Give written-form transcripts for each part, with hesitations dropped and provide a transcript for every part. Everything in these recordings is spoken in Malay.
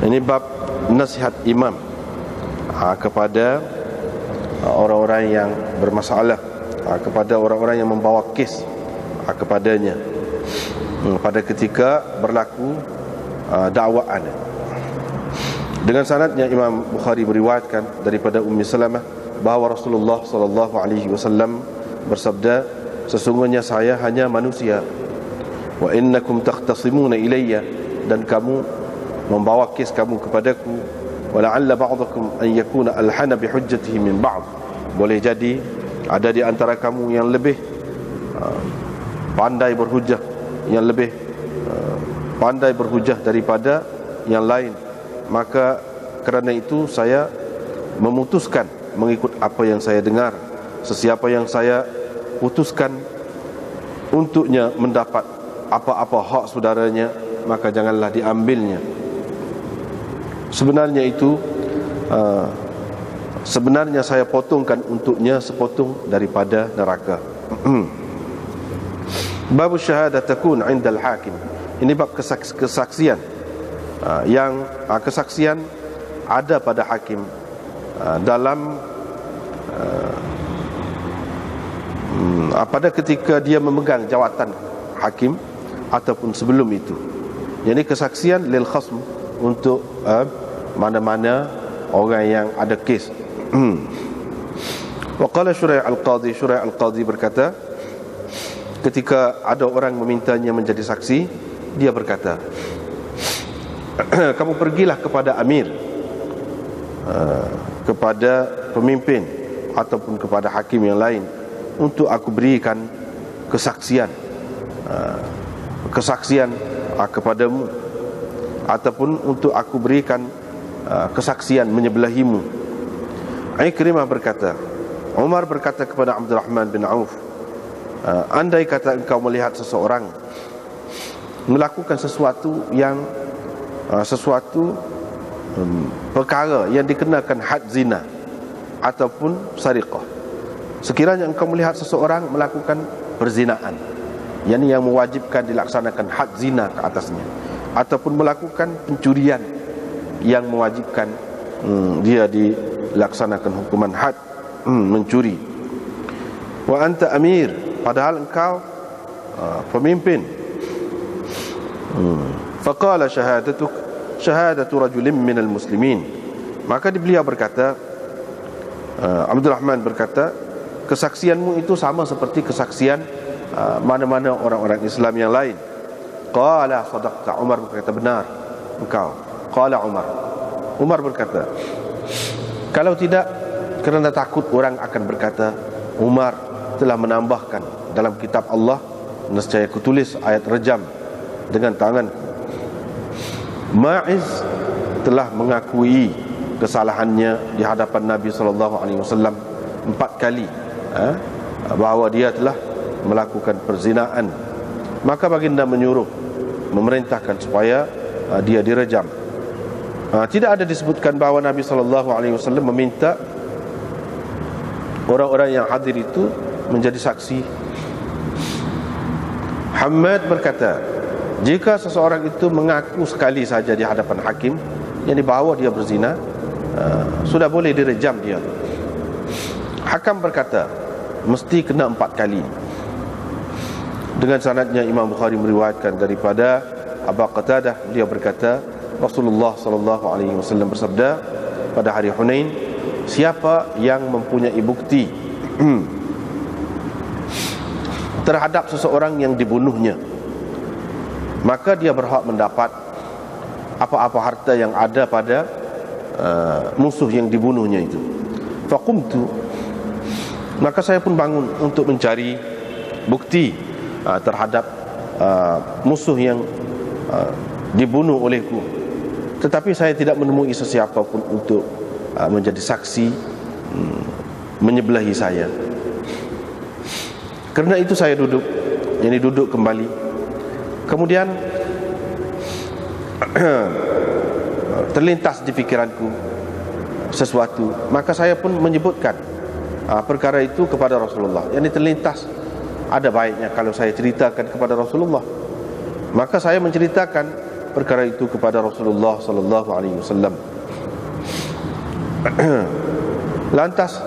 Ini bab nasihat imam kepada orang-orang yang bermasalah, kepada orang-orang yang membawa kes kepadanya pada ketika berlaku dakwaan. Dengan sanadnya Imam Bukhari meriwayatkan daripada Ummi Salamah bahawa Rasulullah sallallahu alaihi wasallam bersabda, sesungguhnya saya hanya manusia, wa innakum takhtasimuna ilayya, dan kamu membawa kes kamu kepadaku, wa la'alla ba'dakum an yakuna alhana bihujjatihi min ba'd, boleh jadi ada di antara kamu yang lebih pandai berhujah, yang lebih pandai berhujah daripada yang lain. Maka kerana itu saya memutuskan mengikut apa yang saya dengar. Sesiapa yang saya putuskan untuknya mendapat apa-apa hak saudaranya, maka janganlah diambilnya. Sebenarnya itu sebenarnya saya potongkan untuknya sepotong daripada neraka. Bab syahadah takun 'inda al-hakim. Ini bab kesaksian yang kesaksian ada pada hakim dalam pada ketika dia memegang jawatan hakim ataupun sebelum itu. Jadi kesaksian lil khasm, untuk mana-mana orang yang ada kes. Wa qala Syurai' al-Qadhi berkata, ketika ada orang memintanya menjadi saksi, dia berkata, kamu pergilah kepada amir, kepada pemimpin ataupun kepada hakim yang lain, untuk aku berikan kesaksian kepadamu, ataupun untuk aku berikan kesaksian menyebelahimu. Ikrimah berkata, Umar berkata kepada Abdurrahman bin Auf, andai kata engkau melihat seseorang melakukan sesuatu yang perkara yang dikenakan had zina ataupun sariqah, sekiranya engkau melihat seseorang melakukan perzinaan, yakni yang mewajibkan dilaksanakan had zina ke atasnya, ataupun melakukan pencurian yang mewajibkan dia dilaksanakan hukuman had, mencuri, wa anta amir, padahal engkau pemimpin, faqala syahadatu rajulin minal muslimin, maka beliau berkata, Abdurrahman berkata, kesaksianmu itu sama seperti kesaksian mana-mana orang-orang Islam yang lain. Qala sadaqta, Umar berkata, benar engkau. Qala Umar berkata, kalau tidak kerana takut orang akan berkata, Umar telah menambahkan dalam kitab Allah, nescaya kutulis ayat rejam dengan tanganku. Ma'iz telah mengakui kesalahannya di hadapan Nabi SAW 4 kali, bahawa dia telah melakukan perzinaan. Maka baginda menyuruh, memerintahkan supaya dia direjam. Tidak ada disebutkan bahawa Nabi SAW meminta orang-orang yang hadir itu menjadi saksi. Hamad berkata, jika seseorang itu mengaku sekali saja di hadapan hakim, yang bahawa dia berzina, sudah boleh direjam dia. Hakam berkata, mesti kena 4 kali. Dengan sanadnya Imam Bukhari meriwayatkan daripada Abu Qatadah, dia berkata, Rasulullah SAW bersabda pada hari Hunain, siapa yang mempunyai bukti terhadap seseorang yang dibunuhnya, maka dia berhak mendapat apa-apa harta yang ada pada musuh yang dibunuhnya itu. Faqumtu, maka saya pun bangun untuk mencari bukti terhadap musuh yang dibunuh olehku, tetapi saya tidak menemui sesiapa pun untuk menjadi saksi menyebelahi saya. Kerana itu saya duduk kembali. Kemudian terlintas di fikiranku sesuatu, maka saya pun menyebutkan perkara itu kepada Rasulullah. Yang terlintas, ada baiknya kalau saya ceritakan kepada Rasulullah. Maka saya menceritakan perkara itu kepada Rasulullah sallallahu alaihi wasallam. Lantas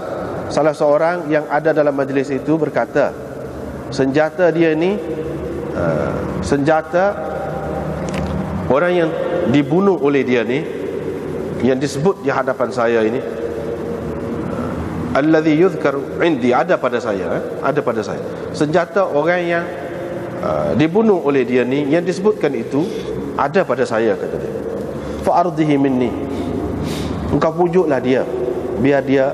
salah seorang yang ada dalam majlis itu berkata, senjata dia ni senjata orang yang dibunuh oleh dia ni, yang disebut di hadapan saya ini, alladhi yuzkar indi, ada pada saya, ada pada saya. Senjata orang yang dibunuh oleh dia ni, yang disebutkan itu ada pada saya, kata dia. Fa ardihi minni, engkau pujuklah dia, biar dia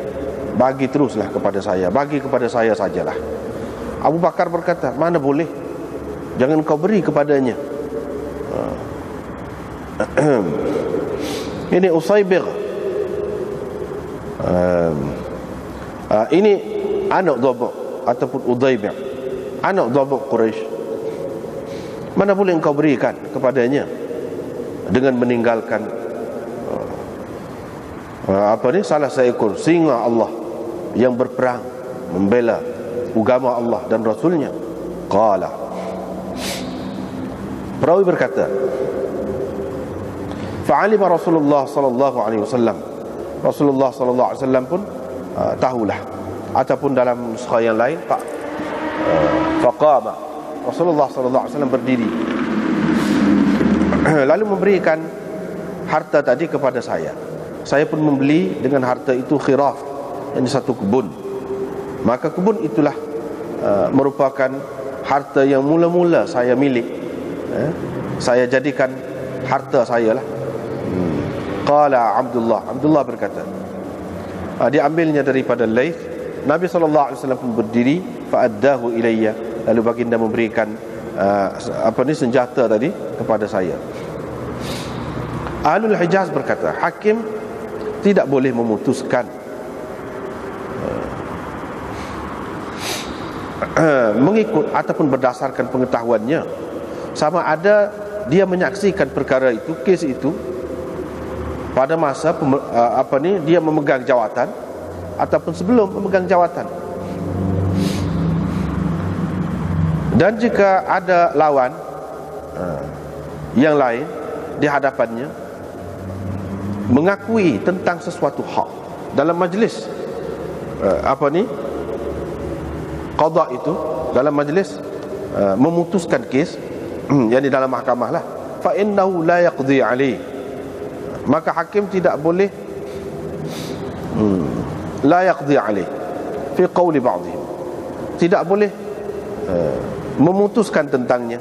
bagi teruslah kepada saya, bagi kepada saya sajalah. Abu Bakar berkata, mana boleh, jangan kau beri kepadanya. Ini Usaybir, ini anak Dhabaq ataupun Udaybi', anak Dhabaq Quraisy. Mana boleh engkau berikan kepadanya dengan meninggalkan salah seekor singa Allah yang berperang membela agama Allah dan Rasulnya. Qala, perawi berkata, fa'alima Rasulullah sallallahu alaihi wasallam, Rasulullah sallallahu alaihi wasallam pun tahulah, ataupun dalam nuskha yang lain faqama, Rasulullah sallallahu alaihi wasallam berdiri lalu memberikan harta tadi kepada saya. Saya pun membeli dengan harta itu khiraf, yang satu kebun. Maka kebun itulah merupakan harta yang mula-mula saya milik, saya jadikan harta saya lah. Qala Abdullah berkata, diambilnya daripada Laith. Nabi SAW pun berdiri, fa'addahu ilayya, lalu baginda memberikan senjata tadi kepada saya. Ahlul Hijaz berkata, hakim tidak boleh memutuskan mengikut ataupun berdasarkan pengetahuannya, sama ada dia menyaksikan perkara itu, kes itu pada masa dia memegang jawatan ataupun sebelum memegang jawatan. Dan jika ada lawan yang lain di hadapannya mengakui tentang sesuatu hak dalam majlis qada itu, dalam majlis memutuskan kes, yakni dalam mahkamah lah, fa innahu la yaqdi alaihi, maka hakim tidak boleh la yaqdi alaihi fi qawli ba'dihim, tidak boleh memutuskan tentangnya.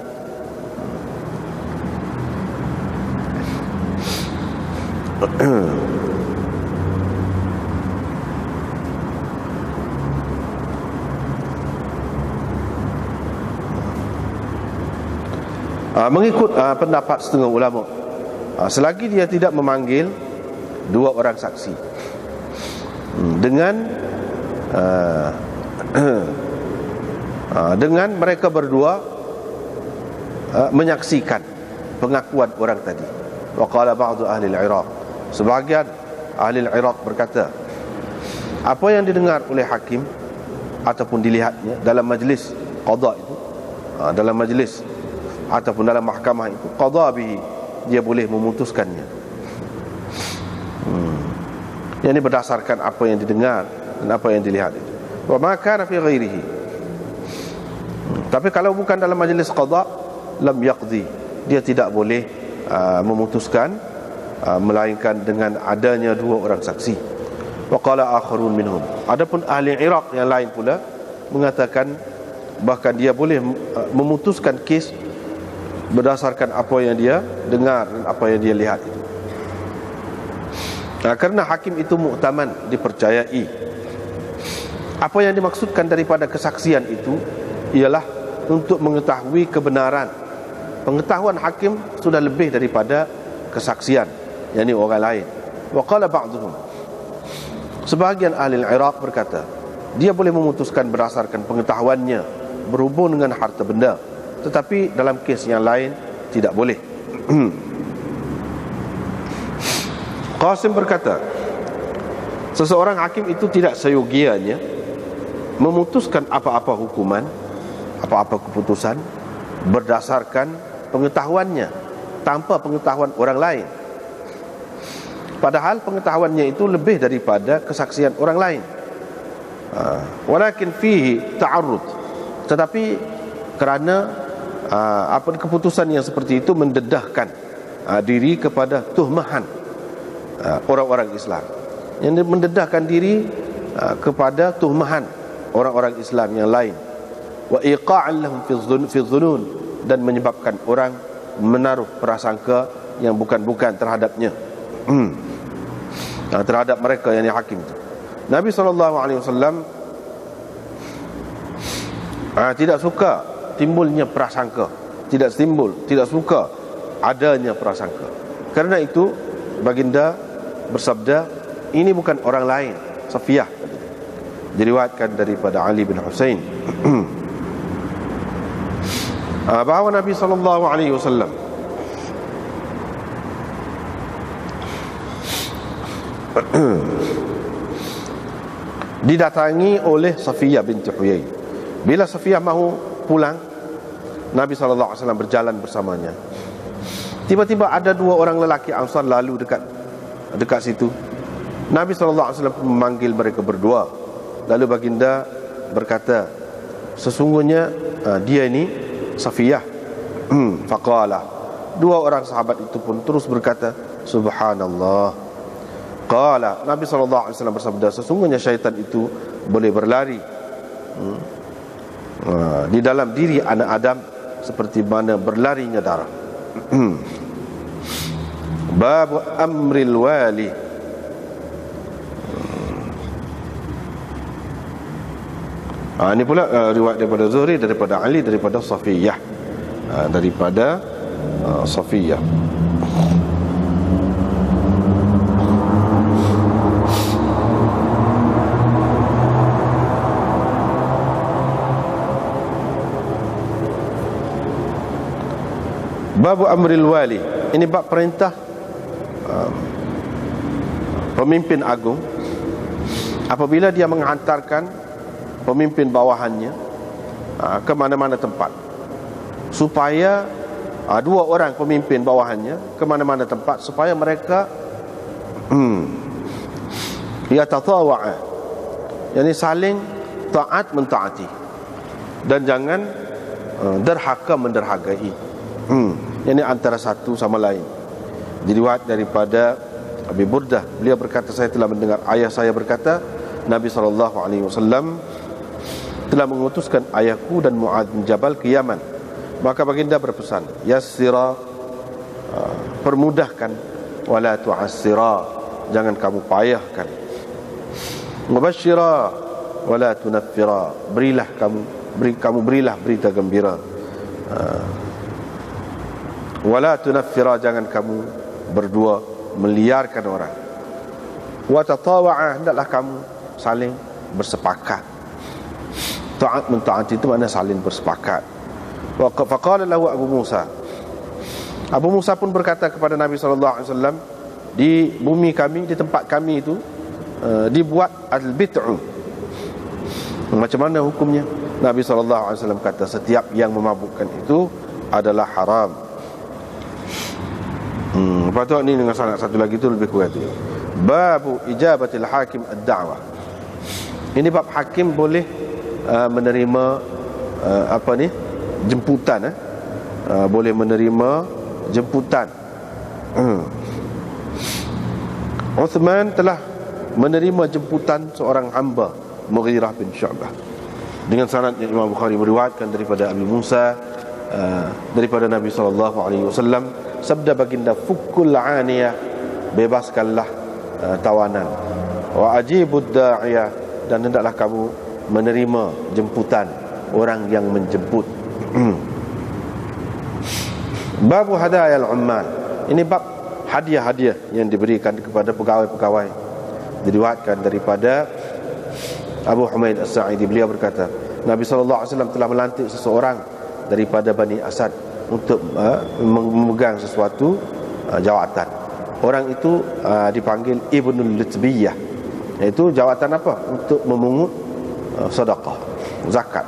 Mengikut pendapat setengah ulama, selagi dia tidak memanggil dua orang saksi dengan mereka berdua menyaksikan pengakuan orang tadi. Wa qala ba'du ahli al-Iraq, sebahagian ahli al-Iraq berkata, apa yang didengar oleh hakim ataupun dilihatnya dalam majlis qada itu, dalam majlis ataupun dalam mahkamah itu, qada bihi, dia boleh memutuskannya. Yang ini berdasarkan apa yang didengar dan apa yang dilihat itu. Wa ma kana fi ghairihi, tapi kalau bukan dalam majlis qada, lam yaqdi, dia tidak boleh memutuskan melainkan dengan adanya dua orang saksi. Wa qala akharun minhum, adapun ahli Iraq yang lain pula mengatakan bahkan dia boleh memutuskan kes berdasarkan apa yang dia dengar dan apa yang dia lihat itu. Kerana hakim itu muktaman, dipercayai. Apa yang dimaksudkan daripada kesaksian itu ialah untuk mengetahui kebenaran. Pengetahuan hakim sudah lebih daripada kesaksian, yakni orang lain. Wa qala ba'dhum, sebahagian ahli Iraq berkata, dia boleh memutuskan berdasarkan pengetahuannya berhubung dengan harta benda, tetapi dalam kes yang lain tidak boleh. Qasim berkata, seseorang hakim itu tidak seyogianya memutuskan apa-apa hukuman, apa-apa keputusan berdasarkan pengetahuannya tanpa pengetahuan orang lain. Padahal pengetahuannya itu lebih daripada kesaksian orang lain. Walakin fihi ta'arrud, tetapi kerana keputusan yang seperti itu mendedahkan diri kepada tuhmahan orang-orang Islam, yang mendedahkan diri kepada tuhmahan orang-orang Islam yang lain, wa iqa'an lahum fi dhunun, dan menyebabkan orang menaruh prasangka yang bukan-bukan terhadapnya, terhadap mereka yang hakim itu. Nabi SAW tidak suka timbulnya prasangka, tidak suka adanya prasangka. Karena itu baginda bersabda, ini bukan orang lain, Safiyah. Diriwayatkan daripada Ali bin Husain bahawa Nabi SAW didatangi oleh Safiyah binti Huyai. Bila Safiyah mahu pulang, Nabi SAW berjalan bersamanya. Tiba-tiba ada dua orang lelaki Ansar lalu dekat situ. Nabi SAW memanggil mereka berdua. Lalu baginda berkata, sesungguhnya dia ini Safiyah. Faqala, dua orang sahabat itu pun terus berkata, Subhanallah. Qala, Nabi SAW bersabda, sesungguhnya syaitan itu boleh berlari di dalam diri anak Adam seperti mana berlarinya darah. Bab amril wali. Ini pula riwayat daripada Zuhri, daripada Ali, daripada Safiyah, daripada Safiyah. Bab amril wali. Ini bab perintah pemimpin agung apabila dia menghantarkan pemimpin bawahannya ke mana-mana tempat, supaya dua orang pemimpin bawahannya ke mana-mana tempat, supaya mereka yatatawa'a, yakni saling taat mentaati, dan jangan derhaka menderhakai, yakni antara satu sama lain. Diriwayat daripada Abi Burdah, beliau berkata, saya telah mendengar ayah saya berkata, Nabi SAW telah mengutuskan ayahku dan Mu'adz bin Jabal ke Yaman. Maka baginda berpesan, yassira, permudahkan, wala tu'assira, jangan kamu payahkan. Mubashshira wala tunaffira, berilah berita gembira. Wala tunaffira, jangan kamu berdua meliarkan orang. Wa tatawa'a, hendaklah kamu saling bersepakat. Taat mentaati itu makna saling bersepakat. Wa faqala lahu Abu Musa, Abu Musa pun berkata kepada Nabi SAW, di bumi kami, di tempat kami itu dibuat al-bid'u. Macam mana hukumnya? Nabi SAW kata, setiap yang memabukkan itu adalah haram. Lepas tu ni dengan sanad satu lagi tu lebih kuat. Babu ijabatil hakim ad-da'wah. Ini bab hakim boleh menerima jemputan, boleh menerima jemputan. Uthman telah menerima jemputan seorang hamba, Mughirah bin Syu'bah, dengan sanad yang Imam Bukhari meriwayatkan daripada Abi Musa, daripada Nabi SAW, sabda baginda, fukul aniyah, bebaskanlah tawanan, wa ajibud da'iyah, dan hendaklah kamu menerima jemputan orang yang menjemput. Babu hadayal ummal. Ini bab hadiah-hadiah yang diberikan kepada pegawai-pegawai. Diriwayatkan daripada Abu Humaid As-Sa'idi, beliau berkata, Nabi SAW telah melantik seseorang daripada Bani Asad untuk memegang sesuatu jawatan. Orang itu dipanggil Ibnul Litbiyah, iaitu jawatan apa? Untuk memungut sedekah, zakat.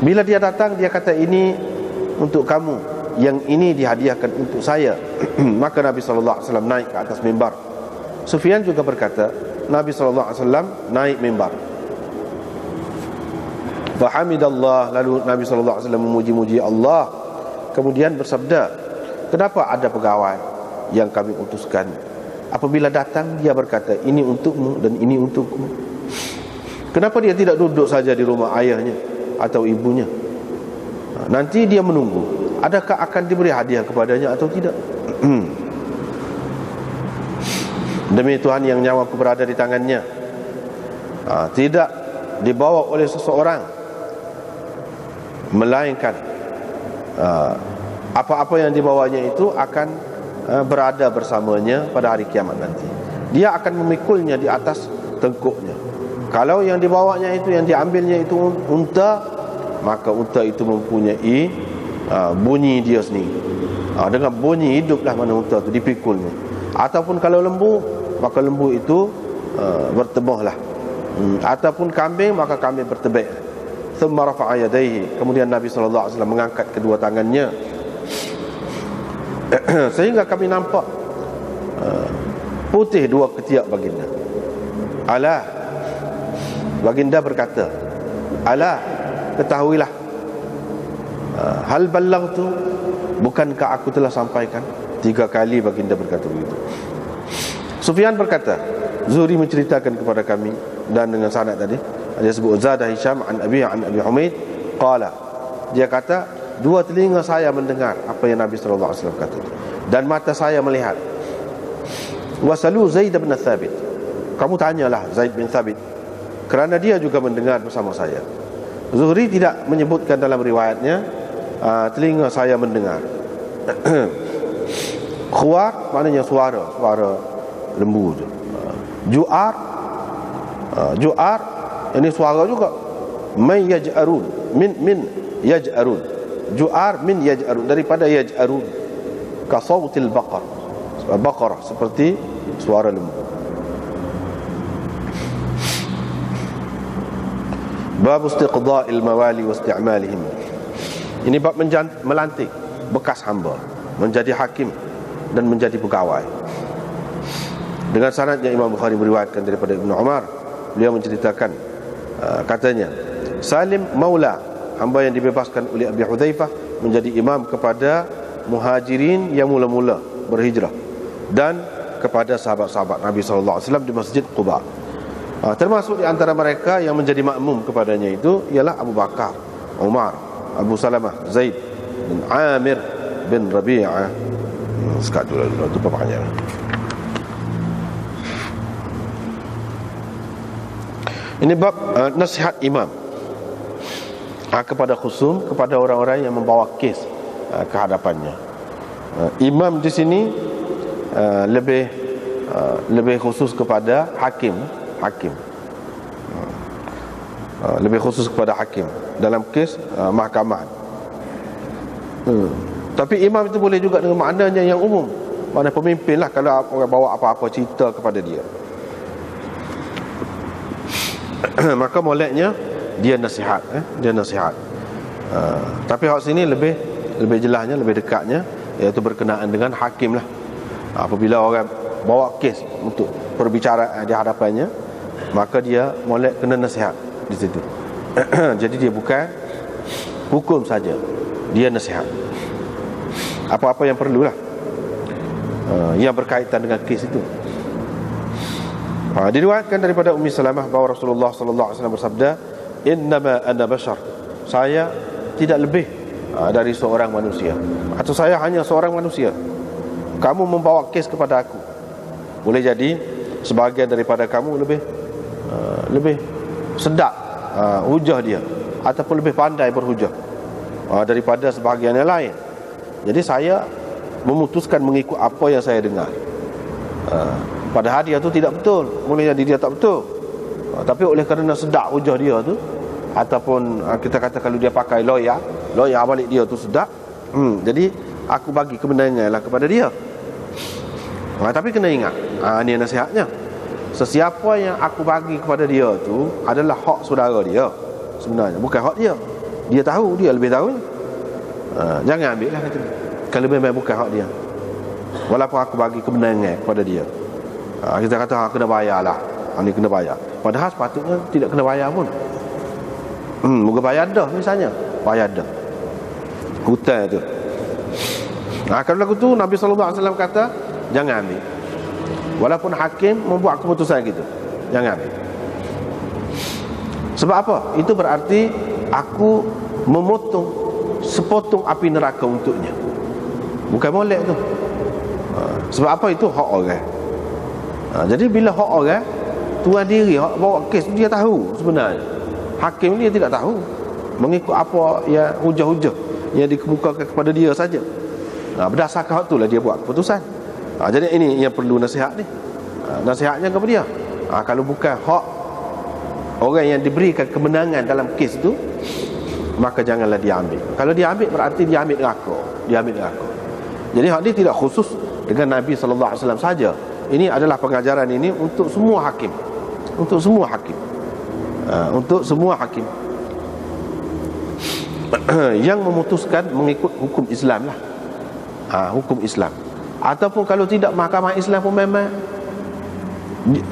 Bila dia datang, dia kata, ini untuk kamu yang ini dihadiahkan untuk saya. Maka Nabi SAW naik ke atas mimbar. Sufyan juga berkata, Nabi SAW naik mimbar. Fahamidallah, lalu Nabi SAW memuji-muji Allah. Kemudian bersabda, kenapa ada pegawai yang kami utuskan? Apabila datang, dia berkata, ini untukmu dan ini untukmu. Kenapa dia tidak duduk saja di rumah ayahnya atau ibunya? Nanti dia menunggu, adakah akan diberi hadiah kepadanya atau tidak? Demi Tuhan yang nyawaku berada di tangannya, tidak dibawa oleh seseorang, melainkan apa-apa yang dibawanya itu akan berada bersamanya pada hari kiamat nanti. Dia akan memikulnya di atas tengkuknya. Kalau yang dibawanya itu, yang diambilnya itu unta, maka unta itu mempunyai bunyi dia sendiri. Dengan bunyi hiduplah mana unta itu dipikulnya. Ataupun kalau lembu, maka lembu itu bertebahlah. Ataupun kambing, maka kambing bertebak. Thumma rafa'a yadayhi, kemudian Nabi SAW mengangkat kedua tangannya, sehingga kami nampak putih dua ketiak baginda. Alah, baginda berkata, alah, ketahuilah, hal ballaghtu, bukankah aku telah sampaikan? 3 kali baginda berkata begitu. Sufyan berkata, Zuhri menceritakan kepada kami, dan dengan sanad tadi dia sebut Zadah Hisham an Abi Humaid qala, dia kata, 2 telinga saya mendengar apa yang Nabi SAW kata, dan mata saya melihat. Wasalu Zaid bin Thabit, kamu tanyalah Zaid bin Thabit, kerana dia juga mendengar bersama saya. Zuhri tidak menyebutkan dalam riwayatnya telinga saya mendengar. Khuar maknanya suara lembu tu. Ju'ar ini suara juga. Min yaj'arun, min yaj'arun. Ju'ar min yaj'arun, daripada yaj'arun, ka sautil baqarah, seperti suara lembu. Bab istiqda'il mawali wa isti'malihim. Ini bab melantik bekas hamba menjadi hakim dan menjadi pegawai. Dengan sanadnya Imam Bukhari meriwayatkan daripada Ibnu Umar, beliau menceritakan, katanya, Salim maula, hamba yang dibebaskan oleh Abi Hudzaifah, menjadi imam kepada muhajirin yang mula-mula berhijrah dan kepada sahabat-sahabat Nabi SAW di Masjid Quba. Termasuk di antara mereka yang menjadi makmum kepadanya itu ialah Abu Bakar, Umar, Abu Salamah, Zaid bin Amir bin Rabi'ah. Sekat dulu itu papanya. Ini bab nasihat imam kepada khusum, kepada orang-orang yang membawa kes ke hadapannya. Imam di sini lebih khusus kepada hakim, lebih khusus kepada hakim dalam kes mahkamah. Tapi imam itu boleh juga dengan maknanya yang umum, makna pemimpin lah, kalau orang bawa apa-apa cerita kepada dia. Maka moleknya dia nasihat, dia nasihat. Tapi hak sini lebih jelasnya, lebih dekatnya, iaitu berkenaan dengan hakim lah. Apabila orang bawa kes untuk perbicaraan di hadapannya, maka dia molek kena nasihat di situ. Jadi dia bukan hukum saja, dia nasihat. Apa-apa yang perlulah yang berkaitan dengan kes itu. Diriwayatkan daripada Ummi Salamah bahawa Rasulullah SAW bersabda, innama ana bashar, saya tidak lebih dari seorang manusia, atau saya hanya seorang manusia. Kamu membawa kes kepada aku, boleh jadi sebahagian daripada kamu lebih sedap hujah dia, ataupun lebih pandai berhujah daripada sebahagian yang lain. Jadi saya memutuskan mengikut apa yang saya dengar. Padahal dia tu tidak betul, boleh jadi dia tak betul, tapi oleh kerana sedap hujah dia tu, ataupun kita kata kalau dia pakai lawyer balik dia tu sedap, jadi aku bagi kebenarannya lah kepada dia. Tapi kena ingat, ini nasihatnya, sesiapa yang aku bagi kepada dia tu adalah hak saudara dia sebenarnya, bukan hak dia. Dia tahu, dia lebih tahu. Jangan ambil lah kata dia. Kalau memang bukan hak dia, walaupun aku bagi kemenangan kepada dia, kita kata kena bayar lah, ini kena bayar. Padahal sepatutnya tidak kena bayar pun. Moga bayar dah misalnya, bayar dah hutang tu. Kalau lagu tu Nabi SAW kata jangan ambil, walaupun hakim membuat keputusan gitu, jangan ambil. Sebab apa? Itu berarti aku memotong sepotong api neraka untuknya. Bukan molek tu. Sebab apa? Itu hak orang. Jadi bila hak orang, tuan diri hak bawa kes dia tahu sebenarnya. Hakim dia tidak tahu, mengikut apa yang hujah-hujah yang dikemukakan kepada dia saja. Berdasarkan hak itulah dia buat keputusan. Jadi ini yang perlu nasihat ni. Nasihatnya kepada dia, kalau bukan hak orang yang diberikan kemenangan dalam kes itu, maka janganlah dia ambil. Kalau dia ambil berarti dia ambil neraka. Dia ambil neraka. Jadi hak ini tidak khusus dengan Nabi SAW saja. Ini adalah pengajaran ini untuk semua hakim. Untuk semua hakim. Untuk semua hakim yang memutuskan mengikut hukum Islam lah. Hukum Islam. Ataupun kalau tidak, mahkamah Islam pun memang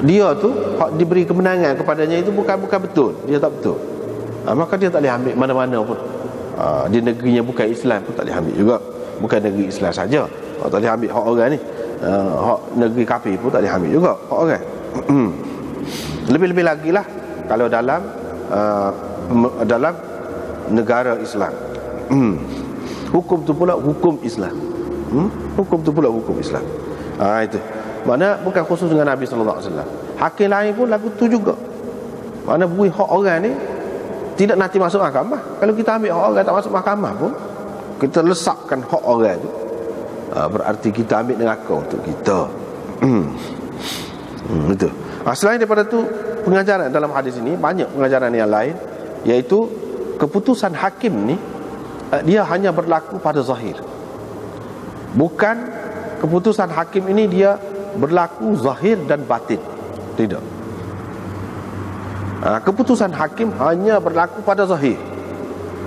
dia tu hak diberi kemenangan kepadanya itu bukan betul, dia tak betul, maka dia tak boleh ambil mana-mana pun. Di negerinya bukan Islam pun tak boleh ambil juga. Bukan negeri Islam saja tak boleh ambil hak orang ni. Hak negeri kafir pun tak boleh ambil juga hak orang. Lebih-lebih lagi lah kalau dalam negara Islam. Hukum tu pula hukum Islam. Hukum tu pula hukum Islam. Itu mana bukan khusus dengan Nabi SAW. Hakim lain pun lagu tu juga. Mana beri hak orang ni tidak nanti masuk mahkamah. Kalau kita ambil hak orang tak masuk mahkamah pun, kita lesapkan hak orang tu, berarti kita ambil neraka untuk kita. Itu. Selain daripada tu, pengajaran dalam hadis ini banyak pengajaran yang lain, iaitu keputusan hakim ni dia hanya berlaku pada zahir. Bukan keputusan hakim ini dia berlaku zahir dan batin. Tidak. Keputusan hakim hanya berlaku pada zahir.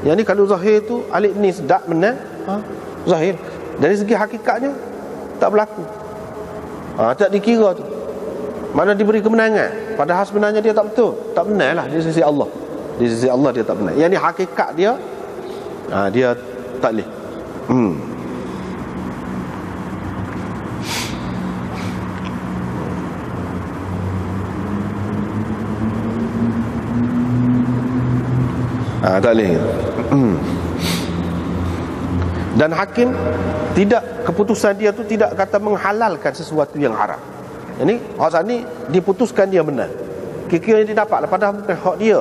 Yang ni kalau zahir tu alik ni sedap menang, zahir. Dari segi hakikatnya tak berlaku. Tak dikira tu. Mana diberi kemenangan, padahal sebenarnya dia tak betul, tak benar lah di sisi Allah. Di sisi Allah dia tak benar. Yang ni hakikat dia, dia tak boleh. Tak boleh. Dan hakim tidak, keputusan dia tu tidak kata menghalalkan sesuatu yang haram. Ini hak saat ni diputuskan dia benar. Kira-kira yang didapat padahal bukan hak dia.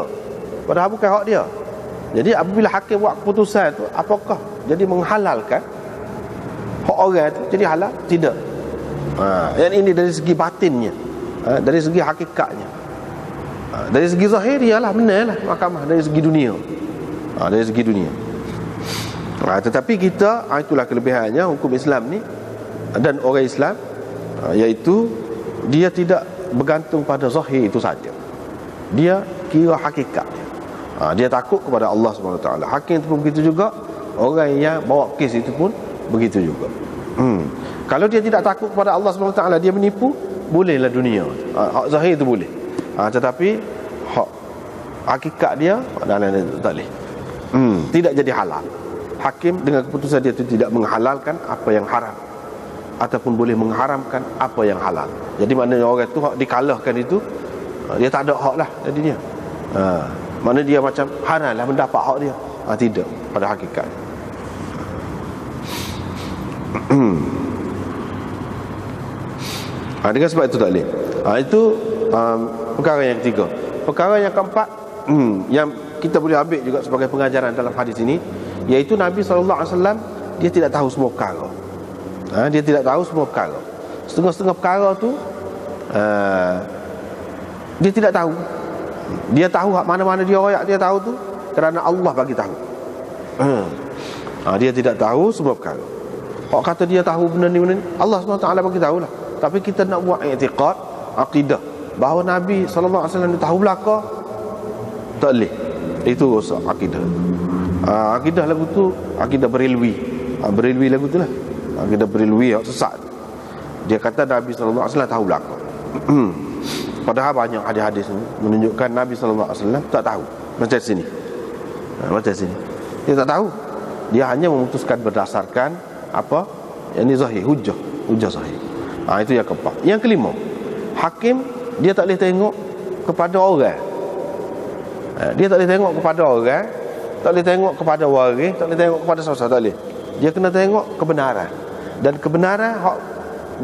Padahal bukan hak dia. Jadi apabila hakim buat keputusan tu, apakah jadi menghalalkan hak orang tu jadi halal? Tidak. Yang ini dari segi batinnya, dari segi hakikatnya. Dari segi zahir ialah benar lah mahkamah dari segi dunia. Dari segi dunia. Tetapi kita, itulah kelebihannya hukum Islam ni dan orang Islam, iaitu dia tidak bergantung pada zahir itu saja. Dia kira hakikat. Dia takut kepada Allah SWT. Hakim itu pun begitu juga. Orang yang bawa kes itu pun begitu juga. Kalau dia tidak takut kepada Allah SWT, dia menipu, bolehlah dunia. Hak zahir itu boleh. Tetapi hak hakikat dia tak boleh. Tidak jadi halal. Hakim dengan keputusan dia itu tidak menghalalkan apa yang haram ataupun boleh mengharamkan apa yang halal. Jadi maknanya orang itu hak dikalahkan itu, dia tak ada hak lah jadinya. Mana dia macam haram lah mendapat hak dia. Tidak pada hakikat. Dengan sebab itu tak boleh. Itu perkara yang ketiga. Perkara yang keempat, yang kita boleh ambil juga sebagai pengajaran dalam hadis ini, iaitu Nabi SAW dia tidak tahu semua perkara. Dia tidak tahu semua perkara. Setengah-setengah perkara tu dia tidak tahu. Dia tahu mana-mana dia royak, dia tahu tu kerana Allah bagi tahu. Dia tidak tahu semua perkara. Hak kata dia tahu benda ni, Allah SWT bagi tahu lah. Tapi kita nak buat i'tiqad, akidah bahawa Nabi SAW dia tahu belaka, tak boleh. Itu rosak akidah. Akidah lagu tu akidah berilwi. Berilwi lagu tu lah. Kita berilwi sesat. Dia kata Nabi SAW tahu belakang. Padahal banyak hadis-hadis menunjukkan Nabi SAW tak tahu. Macam sini. Macam sini. Dia tak tahu. Dia hanya memutuskan berdasarkan apa? Yang ini zahir, hujah zahir. Itu yang keempat. Yang kelima, hakim dia tak boleh tengok kepada orang. Dia tak boleh tengok kepada orang, tak boleh tengok kepada waris, tak boleh tengok kepada siapa, tak boleh. Dia kena tengok kebenaran. Dan kebenaran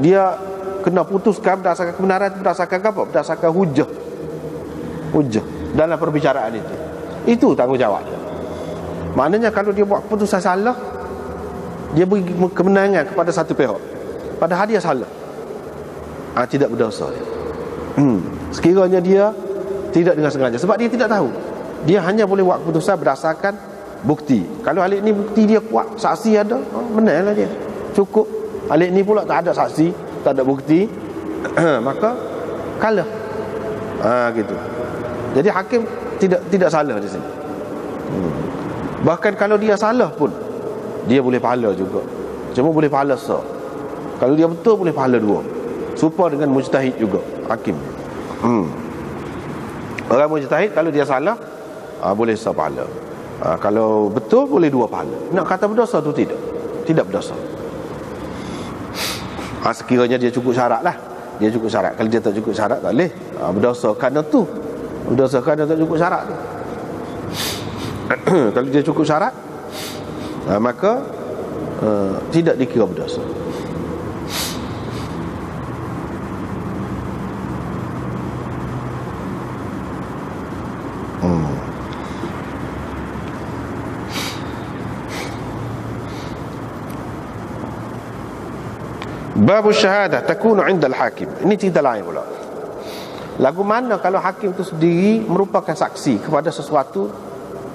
dia kena putuskan berdasarkan kebenaran, berdasarkan apa? Berdasarkan hujah dalam perbicaraan itu. Itu tanggungjawab dia. Maknanya kalau dia buat keputusan salah, dia beri kemenangan kepada satu pihak, padahal dia salah, tidak berdosa dia. Sekiranya dia tidak dengan sengaja, sebab dia tidak tahu. Dia hanya boleh buat keputusan berdasarkan bukti. Kalau alik ni bukti dia kuat, saksi ada, menanglah dia, cukup. Alik ni pula tak ada saksi, tak ada bukti, maka kalah. Gitu. Jadi hakim tidak salah di sini. Bahkan kalau dia salah pun, dia boleh pahala juga. Cuma boleh pahala sah. Kalau dia betul, boleh pahala dua. Serupa dengan mujtahid juga, hakim. Orang mujtahid kalau dia salah, boleh sah pahala. Kalau betul, boleh dua pahala. Nak kata berdosa tu tidak berdosa. Sekiranya dia cukup syarat lah. Dia cukup syarat. Kalau dia tak cukup syarat, tak boleh berdosa kerana tu. Berdosa kerana tak cukup syarat tu. Kalau dia cukup syarat, maka tidak dikira berdosa. Babu syahadah takunu 'inda al-hakim. Ini cerita lain pula. Lagu mana kalau hakim itu sendiri merupakan saksi kepada sesuatu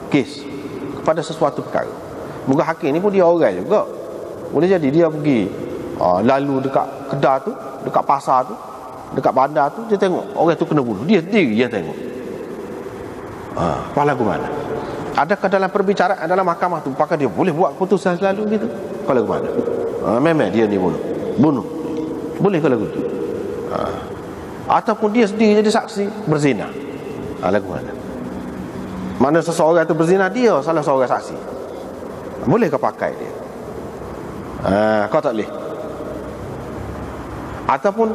kes, kepada sesuatu perkara. Moga hakim ni pun dia orang juga. Boleh jadi dia pergi lalu dekat kedai tu, dekat pasar tu, dekat bandar tu, dia tengok orang tu kena bunuh, dia sendiri yang tengok. Apa lagu mana? Adakah dalam perbicaraan dalam mahkamah tu apakah dia boleh buat keputusan selalu gitu? Kalau lagu mana? Memang dia ni bunuh. Boleh kalau gitu. Ataupun dia sendiri jadi saksi berzina. Lagu mana? Mana seseorang itu berzina, dia salah seorang saksi. Boleh kau pakai dia? Kau tak boleh. Ataupun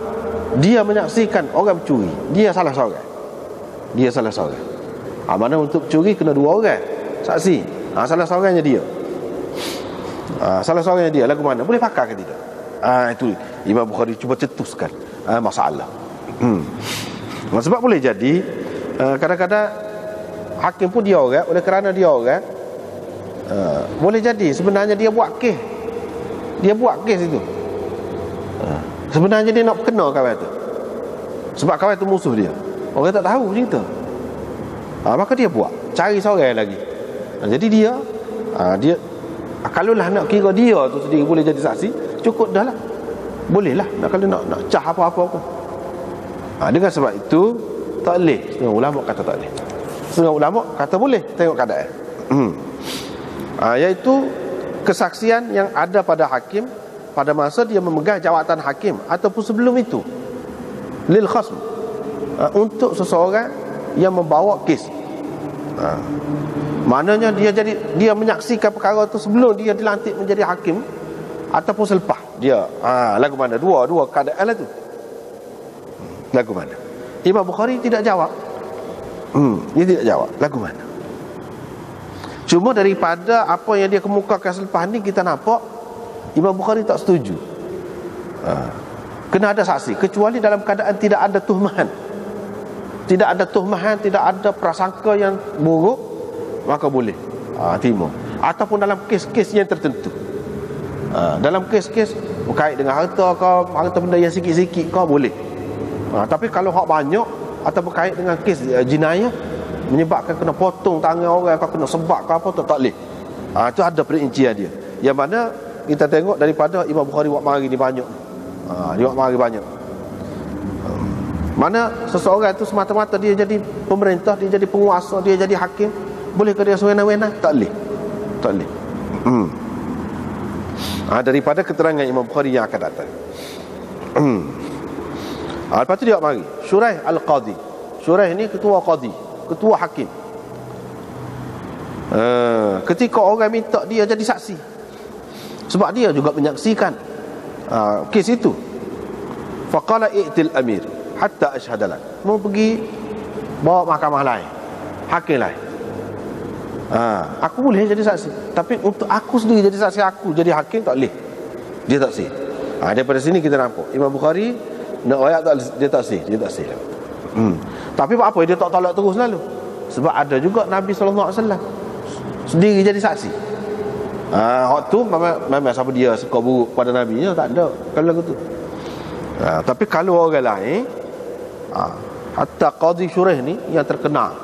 dia menyaksikan orang mencuri, dia salah seorang. Mana untuk curi kena dua orang saksi. Salah seorangnya dia. Lagu mana? Boleh pakai ke tidak? Itu Imam Bukhari cuba cetuskan masalah. Sebab boleh jadi kadang-kadang hakim pun dia orang, oleh kerana dia orang, boleh jadi sebenarnya dia buat kes itu. Sebenarnya dia nak kena kawan tu, sebab kawan tu musuh dia. Orang tak tahu cerita, maka dia buat, cari seorang lagi. Jadi dia kalau lah nak kira dia tu sendiri boleh jadi saksi, cukup dah lah. Boleh lah kalau nak cah apa-apa pun. Dengan sebab itu tak boleh. Setengah ulama kata tak boleh, setengah ulama kata boleh. Tengok keadaan. Iaitu kesaksian yang ada pada hakim pada masa dia memegang jawatan hakim ataupun sebelum itu, lil khasm, untuk seseorang yang membawa kes. Maknanya dia menyaksikan perkara itu sebelum dia dilantik menjadi hakim ataupun selepas dia. Lagu mana? Dua keadaan lah tu. Lagu mana? Imam Bukhari tidak jawab. Dia tidak jawab lagu mana. Cuma daripada apa yang dia kemukakan selepas ni, kita nampak Imam Bukhari tak setuju. Kena ada saksi, kecuali dalam keadaan tidak ada tuhmahan. Tidak ada prasangka yang buruk, maka boleh timur. Ataupun dalam kes-kes yang tertentu. Dalam kes-kes berkait dengan harta benda yang sikit-sikit kau boleh. Tapi kalau hak banyak atau berkait dengan kes jenayah menyebabkan kena potong tangan orang, kau kena sebab kau apa, tak boleh. Itu ada perincian dia, yang mana kita tengok daripada Imam Bukhari buat mari ni banyak. Dia buat mari banyak. Mana seseorang itu semata-mata dia jadi pemerintah, dia jadi penguasa, dia jadi hakim, boleh ke dia sewenang-wenang? Tak boleh. Daripada keterangan Imam Bukhari yang akan datang. Lepas tu dia mari Shuraih Al-Qadhi. Shuraih ni ketua qadi, ketua hakim. Ketika orang minta dia jadi saksi, sebab dia juga menyaksikan kes itu. Faqala i'til amir hatta ashhada lak. Mau pergi bawa mahkamah lain, hakim lain. Aku boleh jadi saksi, tapi untuk aku sendiri jadi saksi, aku jadi hakim tak boleh. Dia tak sih. Daripada sini kita nampak Imam Bukhari nak ayat tak, dia tak sih. Tapi apa dia tak tolak terus lalu? Sebab ada juga Nabi SAW sendiri jadi saksi. Waktu memang siapa dia suka buruk pada Nabi nya, tak ada kalau lagu tu. Tapi kalau orang lain, hatta Qadhi Shuraih ni yang terkenal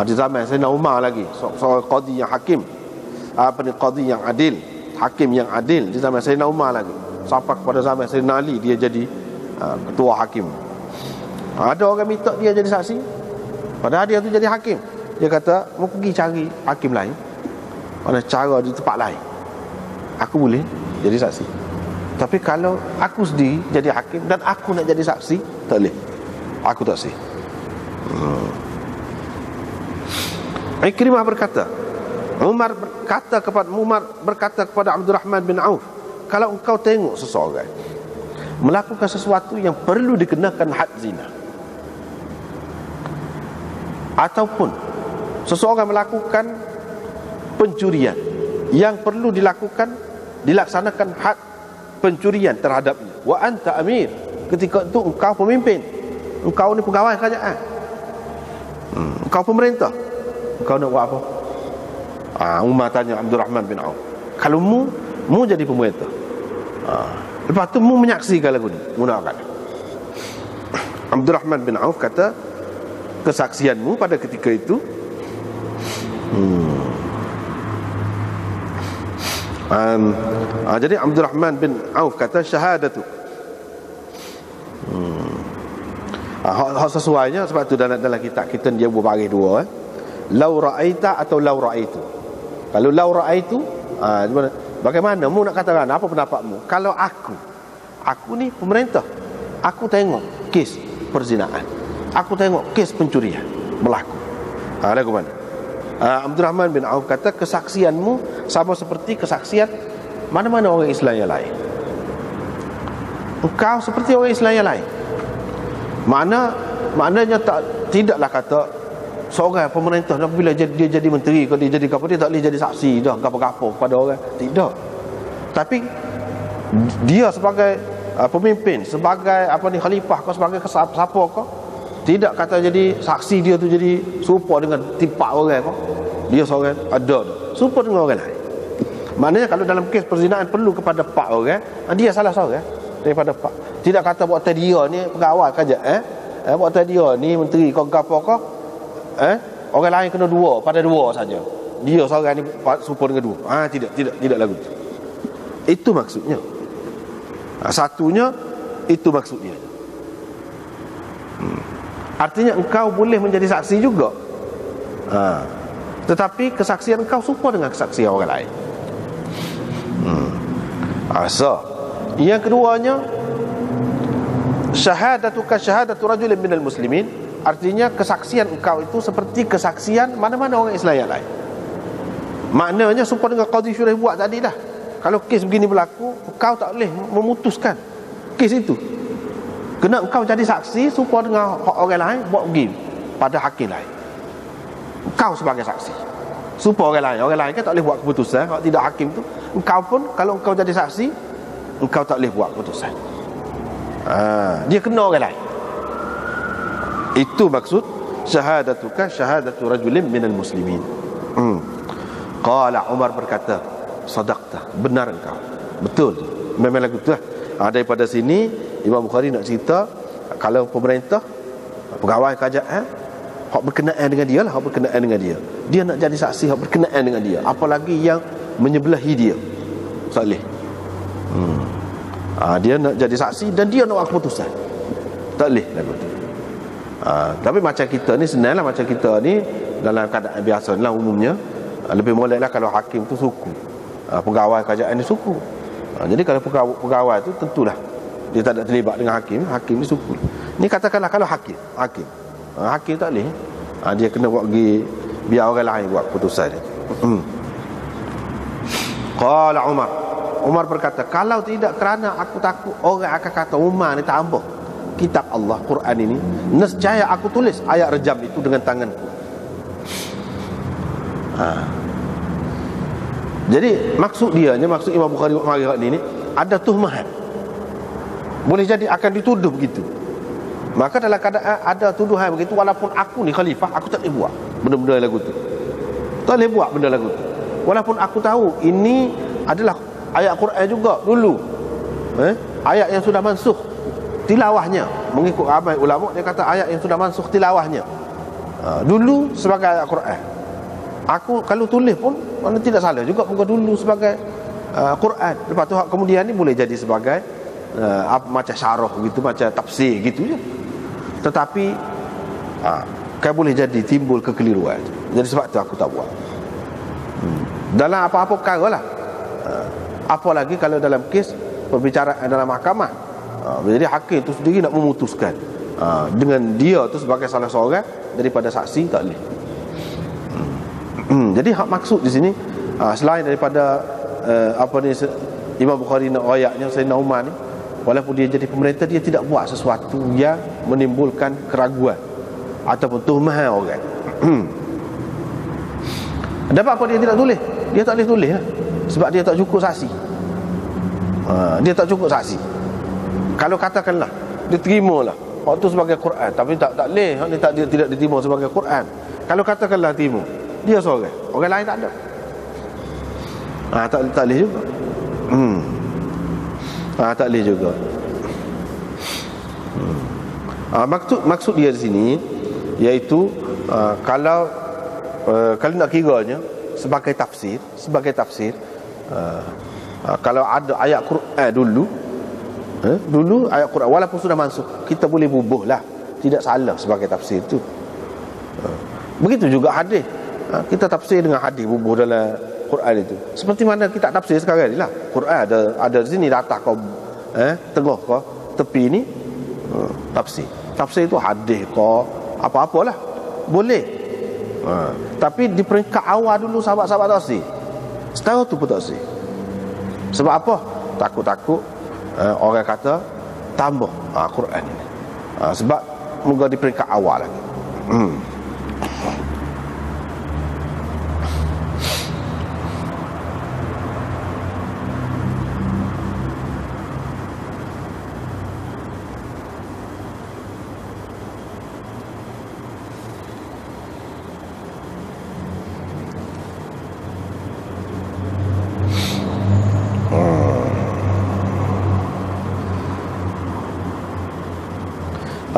di zaman Sayyidina Umar lagi, seorang qadi yang hakim, qadi yang adil, hakim yang adil di zaman Sayyidina Umar lagi, sampai kepada zaman Sayyidina Ali dia jadi ketua hakim. Ada orang minta dia jadi saksi, padahal dia tu jadi hakim. Dia kata mau pergi cari hakim lain, mana cara di tempat lain, aku boleh jadi saksi. Tapi kalau aku sendiri jadi hakim dan aku nak jadi saksi, tak boleh, aku tak sih. Ikrimah berkata, Umar berkata kepada Abdurrahman bin Auf, kalau engkau tengok seseorang melakukan sesuatu yang perlu dikenakan had zina, ataupun seseorang melakukan pencurian yang perlu dilaksanakan had pencurian terhadapnya, wa anta amir, ketika itu engkau pemimpin, engkau ni pegawai kerajaan, engkau pemerintah, engkau nak buat apa? Umar tanya Abdurrahman bin Auf, kalau mu jadi pemerintah, lepas tu mu menyaksikan lagu ni, mu nak apa? Abdurrahman bin Auf kata, kesaksianmu pada ketika itu jadi Abdurrahman bin Auf kata syahadatu, hak sesuainya. Sebab tu dalam kitab kita dia berbagi dua, lau ra'aita atau lau ra'aitu. Kalau lau ra'aitu, bagaimana mu nak katakan, apa pendapatmu? Kalau aku ni pemerintah, aku tengok kes perzinaan, aku tengok kes pencurian berlaku, lagu mana? Abdurrahman bin Auf kata, kesaksianmu sama seperti kesaksian mana-mana orang Islam yang lain. Engkau seperti orang Islam yang lain. Maknanya tidaklah kata seorang pemerintah bila dia jadi menteri, kalau dia jadi apa, dia tak boleh jadi saksi dah gapo-gapo pada orang. Tidak. Tapi dia sebagai pemimpin, sebagai khalifah kau, sebagai siapa kau, tidak kata jadi saksi dia tu jadi serupa dengan tipak orang kau. Dia seorang ada serupa dengan orang lain. Maknanya kalau dalam kes perzinaan perlu kepada pak orang, dia salah seorang daripada pak. Tidak kata buat dia ni pegawai kerajaan, buat dia ni menteri kau gapo kau, orang lain kena pada dua saja. Dia seorang ni serupa dengan dua. Tidak lagu. Itu maksudnya. Satunya itu maksudnya. Artinya engkau boleh menjadi saksi juga, tetapi kesaksian engkau serupa dengan kesaksian orang lain. Yang keduanya, syahadatuka syahadatu rajulin minal muslimin. Artinya kesaksian engkau itu seperti kesaksian mana-mana orang Islam yang lain. Maknanya serupa dengan Qadhi Shuraih buat tadi dah. Kalau kes begini berlaku, engkau tak boleh memutuskan kes itu. Kena engkau jadi saksi serupa dengan orang lain buat begini pada hakim lain. Engkau sebagai saksi serupa orang lain kan tak boleh buat keputusan. Kalau tidak hakim tu, engkau pun kalau engkau jadi saksi, engkau tak boleh buat keputusan. Dia kena orang lain. Itu maksud syahadatuka syahadatu rajulin minal muslimin. Qala Umar berkata, sadaqta, benar engkau, betul, memang lagu tu lah. Daripada sini Imam Bukhari nak cerita, kalau pemerintah, pegawai kerajaan, hak berkenaan dengan dia lah, hak berkenaan dengan dia, dia nak jadi saksi hak berkenaan dengan dia, apalagi yang menyebelahi dia, tak boleh. Dia nak jadi saksi dan dia nak buat keputusan, tak boleh lagu tu. Tapi macam kita ni senang lah, macam kita ni dalam keadaan biasa lah umumnya, lebih molek lah kalau hakim tu suku, pegawai kerajaan ni suku. Jadi kalau pegawai itu tentulah dia tak ada terlibat dengan hakim. Hakim ni sukul. Ni katakanlah kalau hakim tak boleh. Dia kena buat pergi, biar orang lain buat putusan dia. Qala Umar berkata, kalau tidak kerana aku takut orang akan kata Umar ni tambah kitab Allah, Quran ini, nescaya aku tulis ayat rejam itu dengan tanganku. Jadi maksud Imam Bukhari ni ada tuhmah. Boleh jadi akan dituduh begitu. Maka dalam keadaan ada tuduhan begitu, walaupun aku ni khalifah, aku tak boleh buat benda-benda lagu tu. Tak boleh buat benda lagu tu. Walaupun aku tahu ini adalah ayat Quran juga dulu. Ayat yang sudah mansukh tilawahnya. Mengikut ramai ulama, dia kata ayat yang sudah mansukh tilawahnya. Dulu sebagai ayat Quran. Aku kalau tulis pun mana tidak salah juga, muka dulu sebagai Quran. Lepas tu kemudian ni boleh jadi sebagai macam syarah gitu, macam tafsir gitu je. Tetapi kan boleh jadi timbul kekeliruan. Jadi sebab tu aku tak buat. Dalam apa-apa perkara lah. Apalagi kalau dalam kes perbicaraan dalam mahkamah. Jadi hakim tu sendiri nak memutuskan dengan dia tu sebagai salah seorang daripada saksi, tak boleh. Jadi maksud di sini selain daripada Imam Bukhari nak ayatnya Sayyidina Umar ni, walaupun dia jadi pemerintah, dia tidak buat sesuatu yang menimbulkan keraguan ataupun tuhmah orang. Dapat apa dia tidak tulis? Dia tak boleh tulis lah. Sebab dia tak cukup saksi. Dia tak cukup saksi. Kalau katakanlah dia terimalah waktu sebagai Quran, tapi tak boleh, dia tidak diterima sebagai Quran. Kalau katakanlah terima, dia seorang, orang lain tak ada. Tak boleh juga. Tak boleh juga. Maksud dia di sini iaitu kalau nak kiranya sebagai tafsir, kalau ada ayat Quran dulu ayat Quran walaupun sudah masuk, kita boleh bubuh lah, tidak salah sebagai tafsir tu. Begitu juga hadis. Kita tafsir dengan hadis, bubuh dalam Quran itu. Seperti mana kita tafsir sekarang ni lah. Quran ada di sini, di atas kau tengah kau tepi ni, tafsir itu hadis kau apa-apalah boleh. Tapi di peringkat awal dulu sahabat-sahabat tafsir, setahu tu pun tafsir. Sebab apa? Takut-takut orang kata tambah Quran ini. Sebab moga di peringkat awal lagi.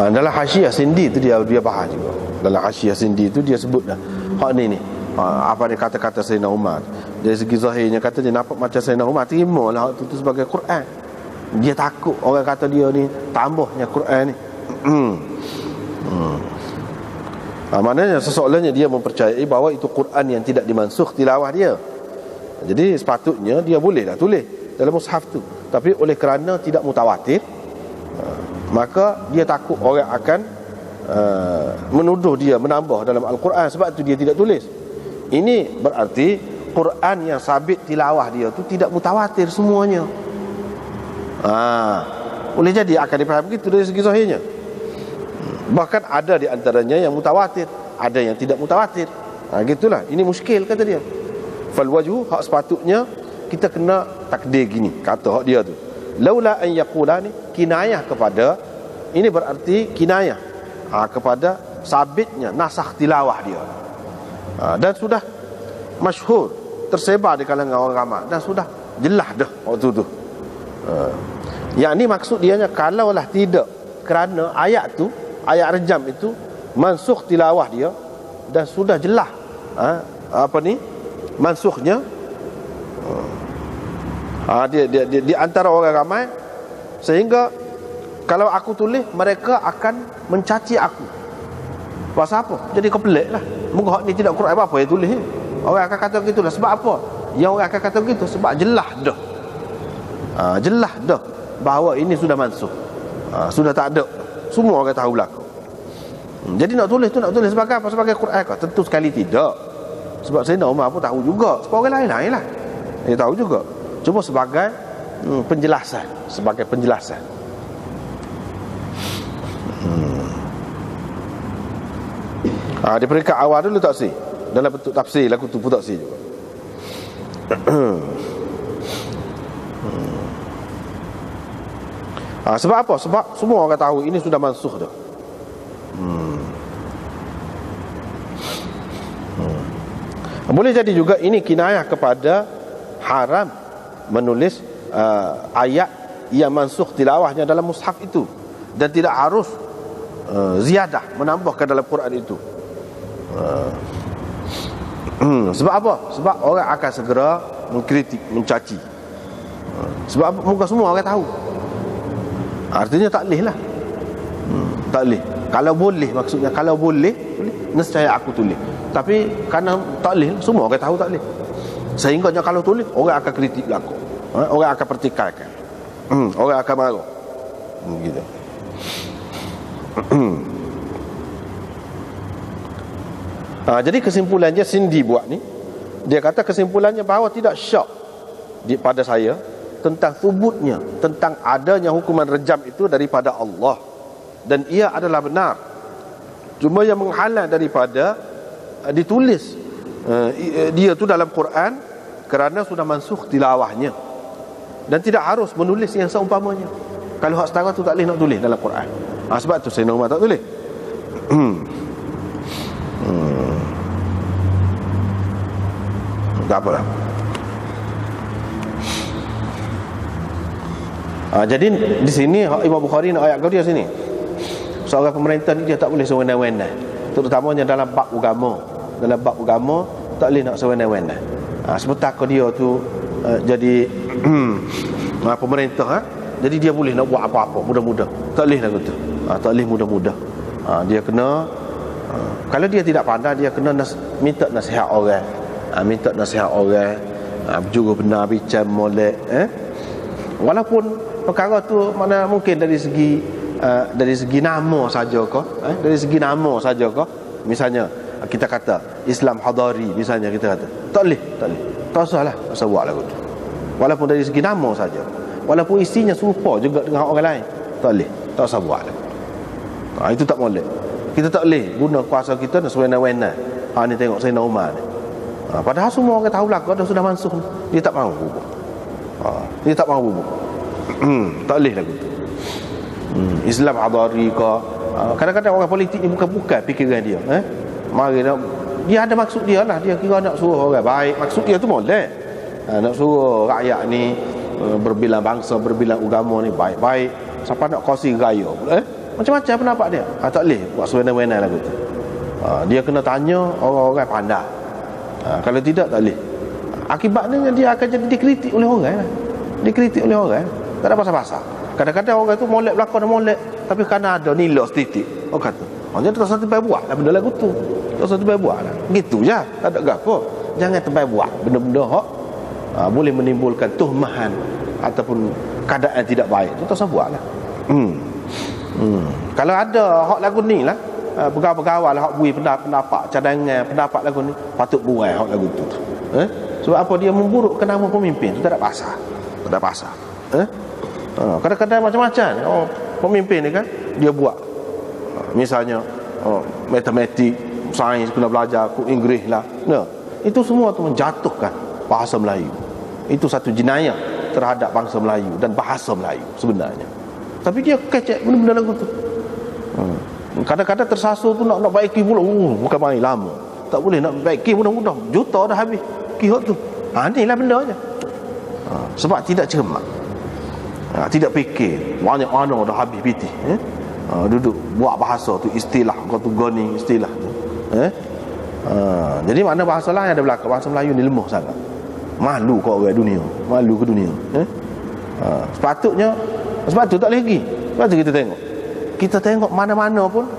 Dalam Hasyiah Sindi tu dia bahas juga. Dalam Hasyiah Sindi tu dia sebut dah hak ni apa dia kata-kata Sayyidina Umar. Dari segi zahirnya kata dia nampak macam Sayyidina Umar terimalah hak tu sebagai Quran. Dia takut orang kata dia ni tambahnya Quran ni. Maknanya sesoalannya dia mempercayai bahawa itu Quran yang tidak dimansukh tilawah dia. Jadi sepatutnya dia boleh dah tulis dalam mushaf tu. Tapi oleh kerana tidak mutawatir, maka dia takut orang akan menuduh dia menambah dalam Al-Quran, sebab itu dia tidak tulis. Ini berarti Quran yang sabit tilawah dia tu tidak mutawatir semuanya. Boleh jadi akan dipahami begitu dari segi zahirnya. Bahkan ada di antaranya yang mutawatir, ada yang tidak mutawatir. Gitulah, ini muskil kata dia. Fal wajhu, hak sepatutnya kita kena takdir gini, kata hak dia tu. Laula an yaqula ni kinayah kepada, ini berarti kinayah kepada sabitnya nasakh tilawah dia. Dan sudah masyhur, tersebar di kalangan orang ramai, dan sudah jelas dah waktu tu. Yang ni maksud dianya, kalaulah tidak kerana ayat tu, ayat rejam itu mansukh tilawah dia dan sudah jelas mansukhnya, dia di antara orang ramai, sehingga kalau aku tulis mereka akan mencaci aku. Pasal apa? Jadi kau pelik lah, muka ni tidak Quran apa yang tulis ni. Orang akan kata gitulah. Sebab apa? Yang orang akan kata begitu sebab jelas dah Jelas dah bahawa ini sudah mansuh, sudah tak ada. Semua orang tahu berlaku. Jadi nak tulis tu nak tulis sebagai apa? Sebagai Quran kah? Tentu sekali tidak. Sebab Sayyidina Umar pun tahu juga. Sebab orang lain-lain lah, dia tahu juga. Cuma sebagai penjelasan, sebagai penjelasan. Di peringkat awal dulu taksir. Dalam bentuk tafsir lagu tu pun taksir juga. Sebab apa? Sebab semua orang tahu ini sudah mansuh dah. Boleh jadi juga ini kinayah kepada haram menulis ayat yang mansuh tilawahnya dalam mushaf itu, dan tidak harus ziyadah menambahkan dalam Quran itu. Sebab apa? Sebab orang akan segera mengkritik, mencaci. Sebab muka semua orang tahu. Artinya tak boleh lah. Tak boleh. Kalau boleh, maksudnya kalau boleh, nescaya aku tulis. Tapi kerana tak boleh, semua orang tahu tak boleh. Sehingga kalau tulis, orang akan kritik belakang, orang akan pertikaikan, orang akan marah. Gitu. Jadi kesimpulannya Sindi buat ni, dia kata kesimpulannya bahawa tidak syak pada saya tentang thubutnya, tentang adanya hukuman rejam itu daripada Allah, dan ia adalah benar. Cuma yang menghalang daripada ditulis dia tu dalam Quran kerana sudah mansuh tilawahnya, dan tidak harus menulis yang seumpamanya. Kalau hak setara tu tak boleh nak tulis dalam Quran. Sebab tu Sayyidina Umar tak tulis. Tak apalah. Jadi di sini Imam Bukhari nak ayat kau dia sini. Seorang pemerintah ni dia tak boleh sewenang-wenang, terutamanya dalam bab agama. Dalam bab agama tak boleh nak sewenang-wenang. Sebentar kau dia tu jadi pemerintah, jadi dia boleh nak buat apa-apa mudah-mudah. Tak boleh lah gitu. Tak boleh mudah-mudah. Dia kena kalau dia tidak pandai, dia kena minta nasihat orang. Minta nasihat orang, berjuru benar, bincang molek. Walaupun perkara tu mana mungkin dari segi nama saja kah? Dari segi nama saja kah? Misalnya kita kata Islam hadari, misalnya kita kata tak boleh. Tak usah lah, tak usah buat lagu tu. Walaupun dari segi nama saja, walaupun isinya serupa juga dengan orang lain, tak boleh, tak usah buat lah. Itu tak boleh. Kita tak boleh guna kuasa kita nak sewenang-wenang. Ni tengok Sayyidina Umar ni. Padahal semua orang tahu belakang dah sudah mansuh. Dia tak mahu bubuh. Dia tak mahu bubuh. Tak boleh lagu tu. Islam hadari ke. Kadang-kadang orang politik ni bukan fikiran dia. Mari dia ada maksud dia lah. Dia kira nak suruh orang baik. Maksud dia tu boleh. Nak suruh rakyat ni berbilang bangsa, berbilang agama ni baik-baik. Siapa nak kongsi gaya, macam-macam pendapat dia. Tak boleh buat sewenang-wenang lagu tu. Dia kena tanya orang-orang pandai. Kalau tidak, tak boleh. Akibatnya dia akan jadi dikritik oleh orang lah. Dikritik oleh orang. Tak ada pasal-pasal. Kadang-kadang orang tu molek belakang dan molek, tapi kerana ada nilai setitik, orang kata dia tak usah terbaik buat lah benda lagu tu. Tak usah terbaik buat lah. Gitu je. Tak ada gapo. Jangan terbaik buat benda-benda hak boleh menimbulkan tuhmahan ataupun keadaan tidak baik. Itu tak usah buat lah. Kalau ada hak lagu ni lah, pegawai lah hak bui pendapat, cadangan pendapat lagu ni, patut buai hak lagu tu. Sebab apa? Dia memburukkan nama pemimpin. Itu tak ada pasal. Tak ada pasal. Kadang-kadang macam-macam. Pemimpin ni kan dia buat misalnya matematik, sains, kena belajar Inggeris lah. Itu semua tu menjatuhkan bahasa Melayu. Itu satu jenayah terhadap bangsa Melayu dan bahasa Melayu sebenarnya. Tapi dia kecek benda-benda lagu tu. Kadang-kadang tersasul tu nak baiki pula. Bukan main lama. Tak boleh nak baiki mudah-mudah. Juta dah habis kihok tu. Inilah benda je. Sebab tidak cermat. Tidak fikir. Banyak mana dah habis pitih. Duduk buat bahasa tu istilah. Kau tu goni istilah tu. Jadi mana bahasa lain ada belakang. Bahasa Melayu ni lemah sangat. Malu kau orang dunia. Malu ke dunia. Sepatutnya. Sebab tu tak lagi. Sebab tu kita tengok mana-mana pun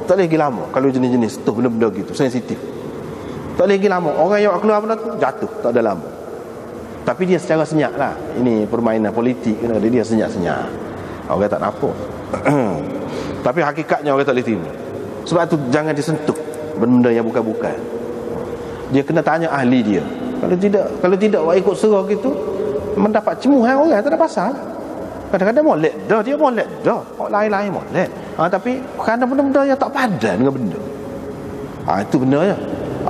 tak lagi lama. Kalau jenis-jenis tu benda-benda gitu sensitif, tak lagi lama. Orang yang keluar benda tu jatuh tak ada lama. Tapi dia secara senyap lah. Ini permainan politik, dia senyap-senyap. Orang tak nampak. Tapi hakikatnya orang tak boleh terima. Sebab tu jangan disentuh benda yang bukan-bukan. Dia kena tanya ahli dia. Kalau tidak awak ikut serah gitu, mendapat cemuhan orang, tak ada pasal. Kadang-kadang molek dah, dia molek dah. Orang lain-lain molek. Tapi kerana benda-benda yang tak padan dengan benda. Itu benar ya.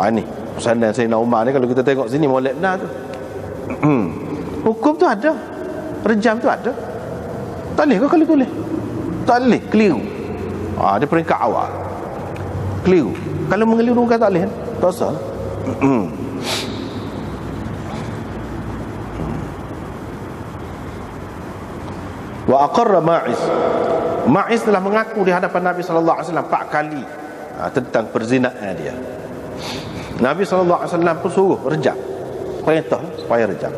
Ni pesanan Sayyidina Umar ni, kalau kita tengok sini molek benar tu. Hukum tu ada, rejam tu ada. Tak boleh ke kalau tulis? Tak boleh, keliru. Dia peringkat awal. Keliru. Kalau mengelirukan tak boleh, tak usah. Wa aqarra Ma'iz telah mengaku di hadapan Nabi sallallahu alaihi wasallam 4 kali tentang perzinaan dia. Nabi sallallahu alaihi wasallam pun suruh rejam. Perintah supaya rejam.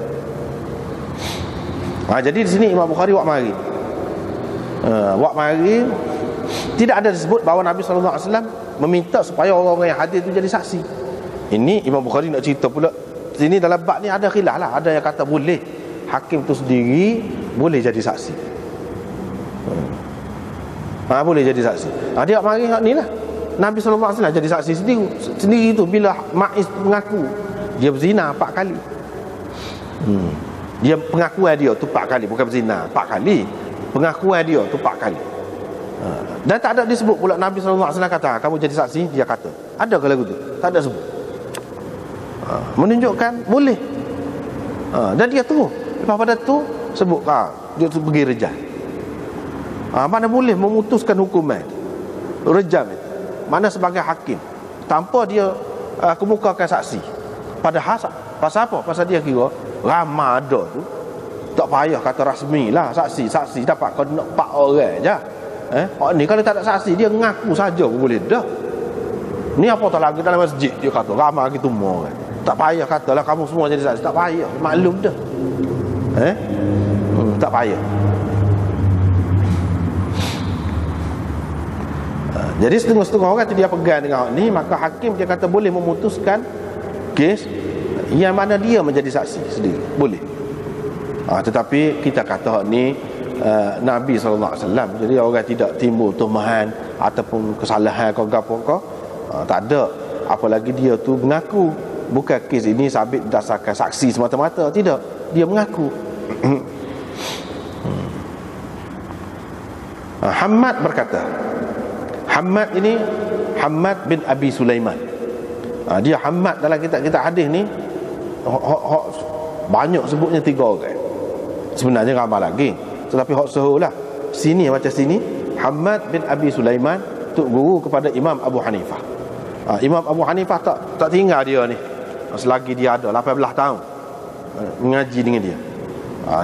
Jadi di sini Imam Bukhari wak mari tidak ada disebut bahawa Nabi sallallahu alaihi wasallam meminta supaya orang-orang yang hadir itu jadi saksi. Ini Imam Bukhari nak cerita pula. Sini dalam bab ni ada khilaf lah. Ada yang kata boleh hakim tu sendiri boleh jadi saksi. Boleh jadi saksi. Dia mari ni lah. Nabi sallallahu alaihi wasallam jadi saksi sendiri tu bila Ma'iz mengaku dia berzina 4 kali. Dia pengakuan dia tu 4 kali, bukan berzina 4 kali. Pengakuan dia tu 4 kali. Dan tak ada disebut pula Nabi sallallahu alaihi wasallam kata kamu jadi saksi, dia kata. Ada ke lagu tu? Tak ada sebut. Menunjukkan boleh. Dan dia terus lepas pada tu sebut dia tu pergi rejam. Mana boleh memutuskan hukuman rejam itu. Mana sebagai hakim tanpa dia kemukakan saksi. Padahal pasal apa? Pasal dia kira ramai ada tu, tak payah kata rasmi lah saksi dapat kena 4 orang je. Ni kalau tak ada saksi dia ngaku saja pun boleh dah. Ni apa tak lagi dalam masjid dia kata ramai gitu semua kan. Tak payah katalah kamu semua jadi saksi, tak payah, maklum dah. Tak payah. Jadi setengah-setengah orang tu dia pegang dengan ni, maka hakim dia kata boleh memutuskan kes yang mana dia menjadi saksi sendiri, boleh. Tetapi kita kata ni Nabi sallallahu alaihi wasallam, jadi orang tidak timbul tumahan ataupun kesalahan kau gapo kau, tak ada. Apalagi dia tu mengaku, bukan kes ini sabit berdasarkan saksi semata-mata, tidak, dia mengaku. Hammad berkata, Hammad ini Hammad bin Abi Sulaiman. Dia Hammad dalam kitab hadis ni banyak sebutnya 3 orang. Sebenarnya ramai lagi, tetapi hak sehulah sini macam sini Hammad bin Abi Sulaiman tu guru kepada Imam Abu Hanifah. Imam Abu Hanifah tak tinggal dia ni selagi dia ada 18 tahun mengaji dengan dia.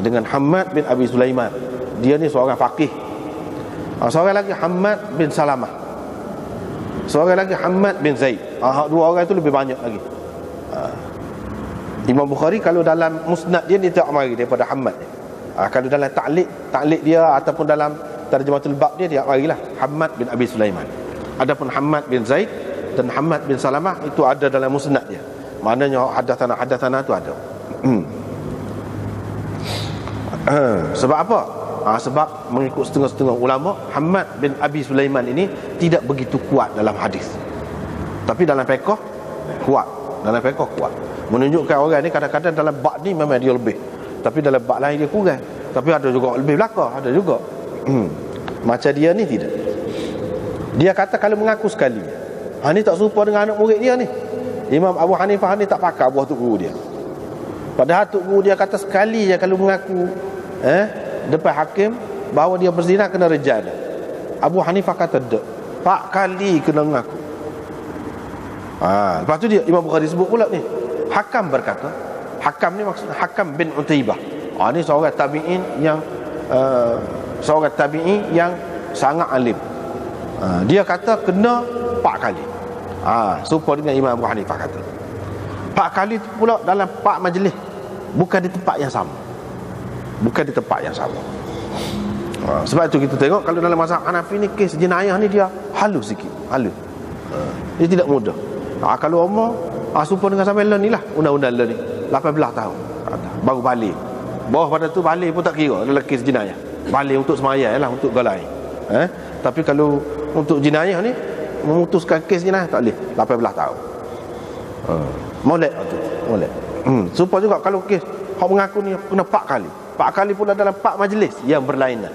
Dengan Hammad bin Abi Sulaiman, dia ni seorang faqih. Seorang lagi Hammad bin Salamah, seorang lagi Hammad bin Zaid. 2 orang itu lebih banyak lagi. Imam Bukhari kalau dalam musnad dia tak mari daripada Hammad. Kalau dalam ta'liq dia ataupun dalam tarjumatul bab dia marilah Hammad bin Abi Sulaiman. Adapun Hammad bin Zaid dan Hammad bin Salamah itu ada dalam musnad dia. Maknanya hadatsana tu ada. Sebab apa? Sebab mengikut setengah-setengah ulama, Hammad bin Abi Sulaiman ini tidak begitu kuat dalam hadis, tapi dalam fiqh kuat. Dalam fiqh kuat, menunjukkan orang ni kadang-kadang dalam bab ni memang dia lebih, tapi dalam bab lain dia kurang. Tapi ada juga lebih belakang, ada juga. Macam dia ni tidak. Dia kata kalau mengaku sekali, ni tak serupa dengan anak murid dia ni. Imam Abu Hanifah ni tak pakai buah tok guru dia. Padahal tok guru dia kata sekali je kalau mengaku depan hakim bahawa dia berzina kena rejam. Abu Hanifah kata tak, 4 kali kena mengaku. Lepas tu dia Imam Bukhari sebut pula ni, Hakam berkata, Hakam ni maksudnya Hakam bin Utaibah. Ni seorang tabi'in yang sangat alim. Dia kata kena 4 kali. Serupa dengan Imam Abu Hanifah kata 4 kali tu pula dalam 4 majlis, bukan di tempat yang sama. Sebab itu kita tengok kalau dalam mazhab Hanafi ni kes jenayah ni dia halus sikit, dia tidak mudah. Kalau umur serupa dengan sampai ni lah, undang-undang ni 18 tahun. baru balik. Bawah pada tu balik pun tak kira dalam kes jenayah. Balik untuk semayang lah, untuk galai. Tapi kalau untuk jenayah ni, memutuskan kes jenayah tak boleh 18 tahun. Molek tu, molek. Supaya juga kalau kes hak mengaku ni kena 4 kali. 4 kali pula dalam 4 majlis yang berlainan.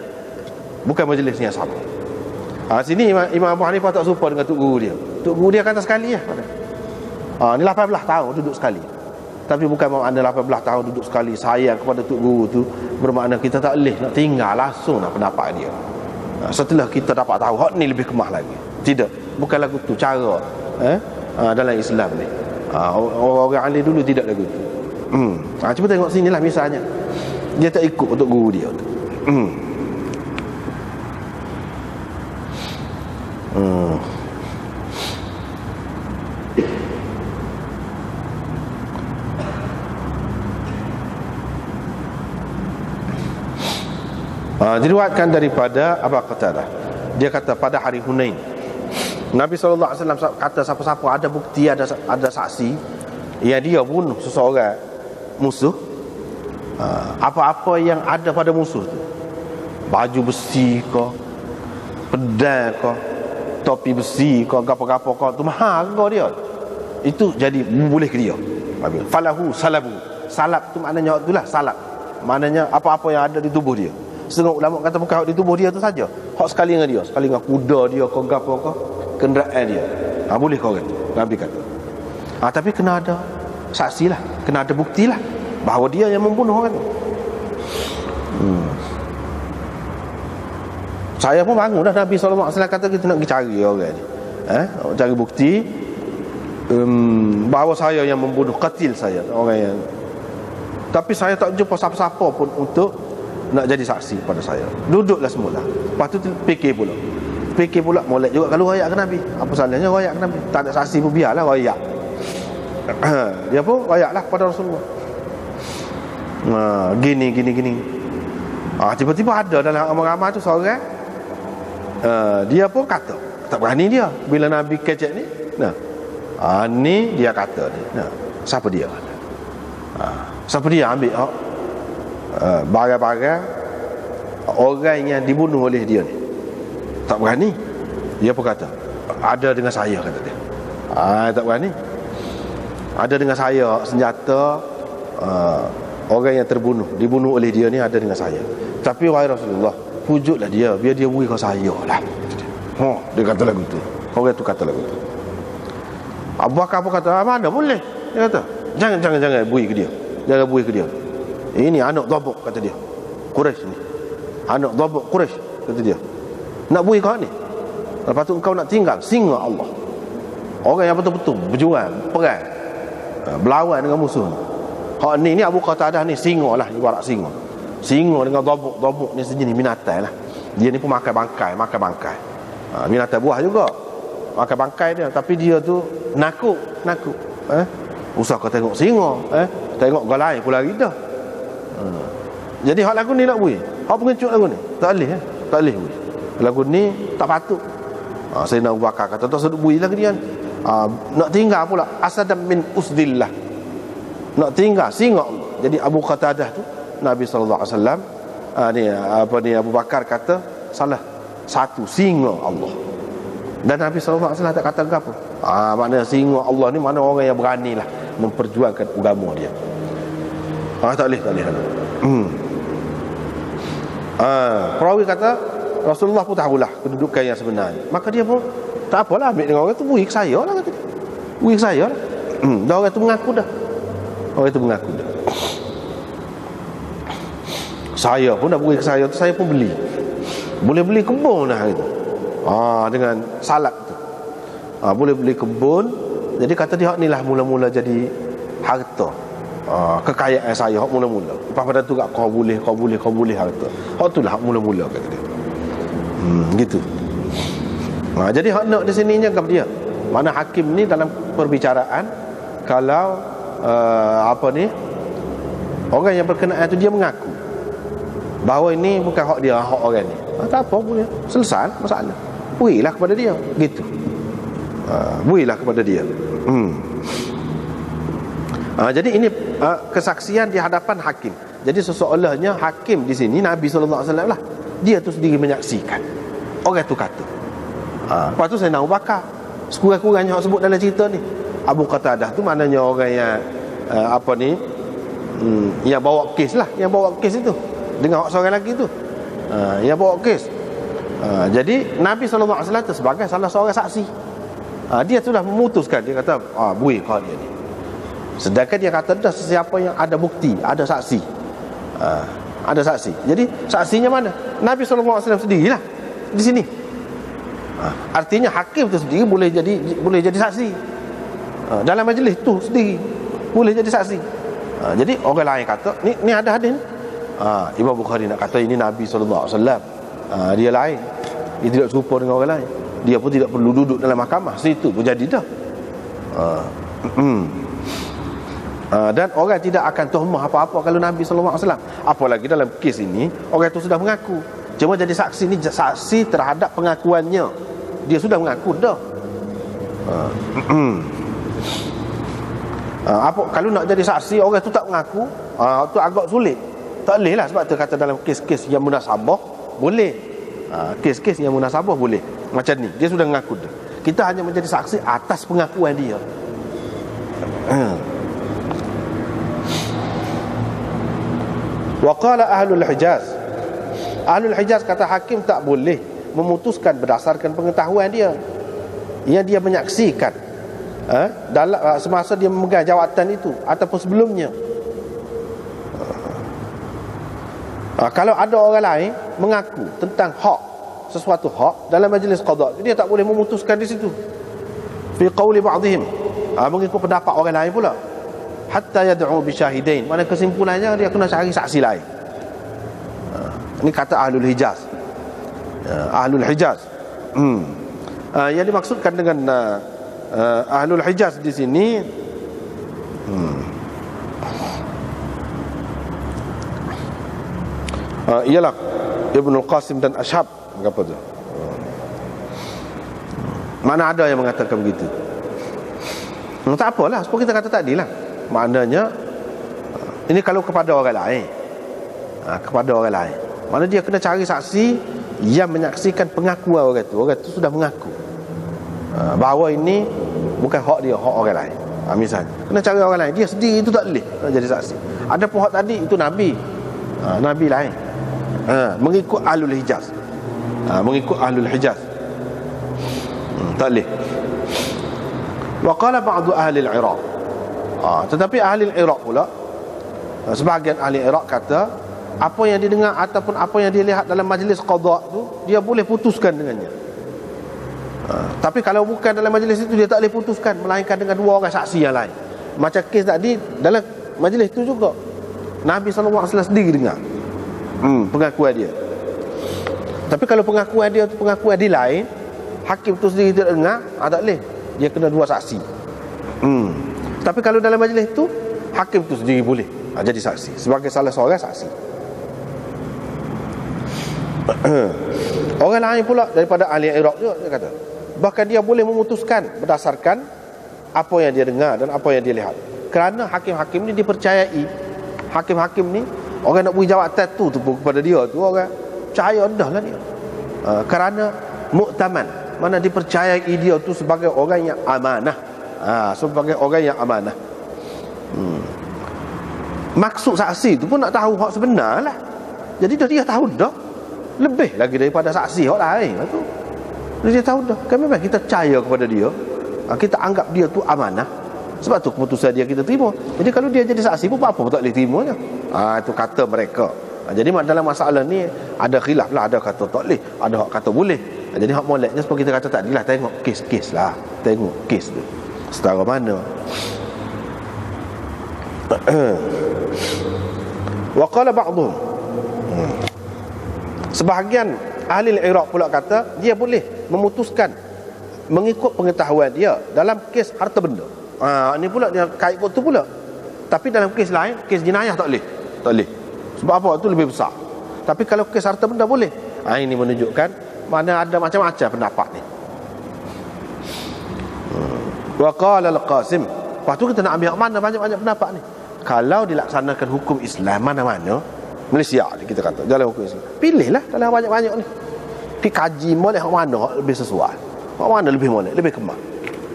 Bukan majlis yang sama. Sini Imam Abu Hanifah tak serupa dengan tok guru dia. Tok guru dia kata sekali lah. Ni 18 tahun duduk sekali. Tapi bukan makna 18 tahun duduk sekali sayang kepada tok guru tu bermakna kita tak boleh nak tinggal langsung nak pendapat dia. Setelah kita dapat tahu hak ni lebih kemah lagi. Tidak, bukan lagu tu cara dalam Islam ni. Orang ahli dulu tidak lagu tu. Cuba tengok sinilah misalnya. Dia tak ikut untuk guru dia tu. Diriwayatkan daripada Abu Qatadah, dia kata pada hari Hunain Nabi SAW kata siapa-siapa ada bukti, ada saksi yang dia bunuh seseorang musuh, apa-apa yang ada pada musuh tu, baju besi ke, pedang ke, topi besi ke, gapo-gapo ke, tu mahal harga dia, itu jadi boleh ke dia. Falahu salabu. Salab tu maknanya itulah salab, maknanya apa-apa yang ada di tubuh dia. Setengah ulama kata bukan hak di tubuh dia tu saja, hak sekali dengan dia, sekali dengan kuda dia ke gapo ke, kenderaan dia. Boleh kau kata, Nabi kata. Tapi kena ada saksi lah, kena ada bukti lah bahawa dia yang membunuh orang tu. Saya pun bangun dah, Nabi SAW kata kita nak pergi cari orang ni, cari bukti bahawa saya yang membunuh, qatil saya, orang yang. Tapi saya tak jumpa siapa-siapa pun untuk nak jadi saksi pada saya. Duduklah semula. Lepas tu fikir pula molek juga kalau royak ke Nabi. Apa salahnya royak ke Nabi? Tak ada saksi pun biarlah royak. Dia pun royaklah kepada Rasulullah. Gini. Tiba-tiba ada dalam ramai-ramai tu seorang, dia pun kata, tak berani dia bila Nabi kecek ni. Ni dia kata ni. Siapa dia? Siapa dia ambil barang-barang orang yang dibunuh oleh dia ni? Tak berani. Dia pun kata ada dengan saya, kata dia. Tak berani. Ada dengan saya senjata orang yang dibunuh oleh dia ni ada dengan saya. Tapi wahai Rasulullah, pujuklah dia, biar dia beri kau saya lah. Dia kata lagu tu. Orang tu kata lagu tu. Abu Bakar pun kata, mana boleh. Dia kata, jangan beri ke dia. Jangan beri ke dia. Ini anak dhabuk, kata dia. Quraisy ni. Anak dhabuk Quraisy, kata dia. Nak beri kau ni. Lepas tu kau nak tinggal singa Allah. Orang yang betul-betul berjuang, perang, berlawan dengan musuh. Hak ni Abu Qatadah ni singa lah, ibarat singa. Singa dengan dhabuk ni sejenis binatang lah. Dia ni pun makan bangkai. Binatang buah juga. Makan bangkai dia, tapi dia tu nakuk. Usah kau tengok singa, tengok galai pula kita. Jadi hak lagu ni nak bui. Hak pengecut lagu ni tak boleh, tak boleh bui. Lagu ni tak patut. Saya nak Abu Bakar kata tak sedut bui lah ke dia. Nak tinggal pula asadam min usdillah. Nak tinggal singa Allah. Jadi Abu Qatadah tu Nabi sallallahu alaihi wasallam ni Abu Bakar kata salah satu singa Allah. Dan Nabi sallallahu alaihi wasallam tak kata apa. Maknanya singa Allah ni mana orang yang beranilah memperjuangkan agama dia. Tak boleh. Perawi kata Rasulullah pun tahulah kedudukan yang sebenarnya. Maka dia pun tak apalah, ambil dengan orang tu, beri ke saya lah, kata dia. Beri ke saya lah. Dah orang tu mengaku dah. Saya pun dah beri ke saya tu, saya pun beli. Boleh beli kebun dah gitu. Dengan salak tu. Boleh beli kebun. Jadi kata dia hak ni lah mula-mula jadi harta. Kekayaan saya hak mula-mula. Lepas pada tu kau boleh harta. Hak tu lah hak mula-mula, kata dia. Gitu. Jadi hak nak di sininya kat dia. Mana hakim ni dalam perbicaraan, kalau orang yang berkenaan tu dia mengaku bahawa ini bukan hak dia, hak orang ni. Tak apa, boleh. Selesai masalah. Berilah kepada dia. Gitu. Berilah kepada dia. Jadi ini kesaksian di hadapan hakim. Jadi seseolahnya hakim di sini Nabi SAW lah. Dia tu sendiri menyaksikan. Orang tu kata. Lepas tu Sayyidina Abu Bakar, sekurang-kurangnya sebut dalam cerita ni, Abu Qatadah tu maknanya orang yang yang bawa kes lah, yang bawa kes itu dengan seorang lelaki tu, yang bawa kes. Jadi Nabi SAW tu sebagai salah seorang saksi. Dia sudah memutuskan. Dia kata boleh kau dia ni. Sedangkan dia kata dah sesiapa yang ada bukti, ada saksi, ada saksi. Jadi saksinya mana? Nabi SAW sendirilah di sini. Artinya hakim tu sendiri boleh jadi saksi. Dalam majlis tu sendiri boleh jadi saksi. Jadi orang lain kata ni ada hadis. Imam Bukhari nak kata ini Nabi SAW. Dia lain. Dia tidak serupa dengan orang lain. Dia pun tidak perlu duduk dalam mahkamah. Situ pun jadi dah. Dan orang tidak akan tuhmah apa-apa kalau Nabi SAW. Apalagi dalam kes ini orang itu sudah mengaku. Cuma jadi saksi ni saksi terhadap pengakuannya. Dia sudah mengaku dah. Apa kalau nak jadi saksi orang tu tak mengaku, tu agak sulit. Tak boleh lah. Sebab tu kata dalam kes-kes yang munasabah boleh. Kes-kes yang munasabah boleh. Macam ni, dia sudah mengaku dah. Kita hanya menjadi saksi atas pengakuan dia. Wa qala ahlul Hijaz. Ahlul Hijaz kata hakim tak boleh memutuskan berdasarkan pengetahuan dia yang dia menyaksikan dalam semasa dia memegang jawatan itu ataupun sebelumnya. Kalau ada orang lain mengaku tentang hak, sesuatu hak dalam majlis qada, dia tak boleh memutuskan di situ. Fi qawli ba'dihim, mengikut pendapat orang lain pula. Hatta yad'u bi syahidain. Mana kesimpulannya dia kena cari saksi lain. Ini kata Ahlul Hijaz. Ahlul Hijaz. Yang dimaksudkan dengan Ahlul Hijaz di sini ialah Ibnul Qasim dan Ashab. Apa tu? Mana ada yang mengatakan begitu? Tak apalah, seperti kita kata tadi lah. Maknanya ini kalau kepada orang lain, kepada orang lain, mana dia kena cari saksi yang menyaksikan pengakuan orang tu sudah mengaku bahawa ini bukan hak dia, hak orang lain. Misalnya kena cari orang lain, dia sendiri itu tak boleh jadi saksi. Ada pun hak tadi itu Nabi, Nabi lain, mengikut Ahlul Hijaz, mengikut Ahlul Hijaz, tak boleh. Wa qala ba'du ahli al-Iraq. Tetapi ahli Iraq pula, sebahagian ahli Iraq kata apa yang didengar ataupun apa yang dilihat dalam majlis qada tu dia boleh putuskan dengannya. Tapi kalau bukan dalam majlis itu dia tak boleh putuskan, melainkan dengan dua orang saksi yang lain. Macam kes tadi dalam majlis itu juga Nabi SAW sendiri dengar pengakuan dia. Tapi kalau pengakuan dia tu pengakuan di lain, hakim tu sendiri tidak dengar, tak boleh. Dia kena dua saksi. Tapi kalau dalam majlis itu hakim tu sendiri boleh jadi saksi sebagai salah seorang saksi. Orang lain pula daripada ahli Iraq juga dia kata bahkan dia boleh memutuskan berdasarkan apa yang dia dengar dan apa yang dia lihat. Kerana hakim-hakim ni dipercayai. Hakim-hakim ni orang nak beri jawatan tu kepada dia tu orang percaya dah lah dia. Kerana mu'taman, mana dipercayai dia tu sebagai orang yang amanah. Sebagai orang yang amanah. Maksud saksi tu pun nak tahu hak sebenar lah. Jadi dia tahu dah lebih lagi daripada saksi hak lain tu. Dia tahu dah. Kan memang kita percaya kepada dia, kita anggap dia tu amanah. Sebab tu keputusan dia kita terima. Jadi kalau dia jadi saksi pun apa-apa tak boleh terimanya. Itu kata mereka. Jadi dalam masalah ni ada khilaf lah. Ada kata tak boleh, ada hak kata boleh. Jadi hak moleknya seperti kita kata tadi lah, tengok kes-kes lah. Tengok kes tu setara mana. Wa qala ba'dhum, sebahagian ahli Iraq pula kata dia boleh memutuskan mengikut pengetahuan dia dalam kes harta benda. Ini pula dia kait tu pula. Tapi dalam kes lain, kes jenayah tak boleh. Tak boleh. Sebab apa? Itu lebih besar. Tapi kalau kes harta benda boleh. Ini menunjukkan mana ada macam-macam pendapat ni. Wa qala al-Qasim. Lepas tu kita nak ambil mana banyak-banyak pendapat ni. kalau dilaksanakan hukum Islam mana-mana, Malaysia kita kata jalan hukum Islam, pilihlah dalam banyak-banyak ni. Dikaji molek hak mana hak lebih sesuai, hak mana lebih molek, lebih kemal.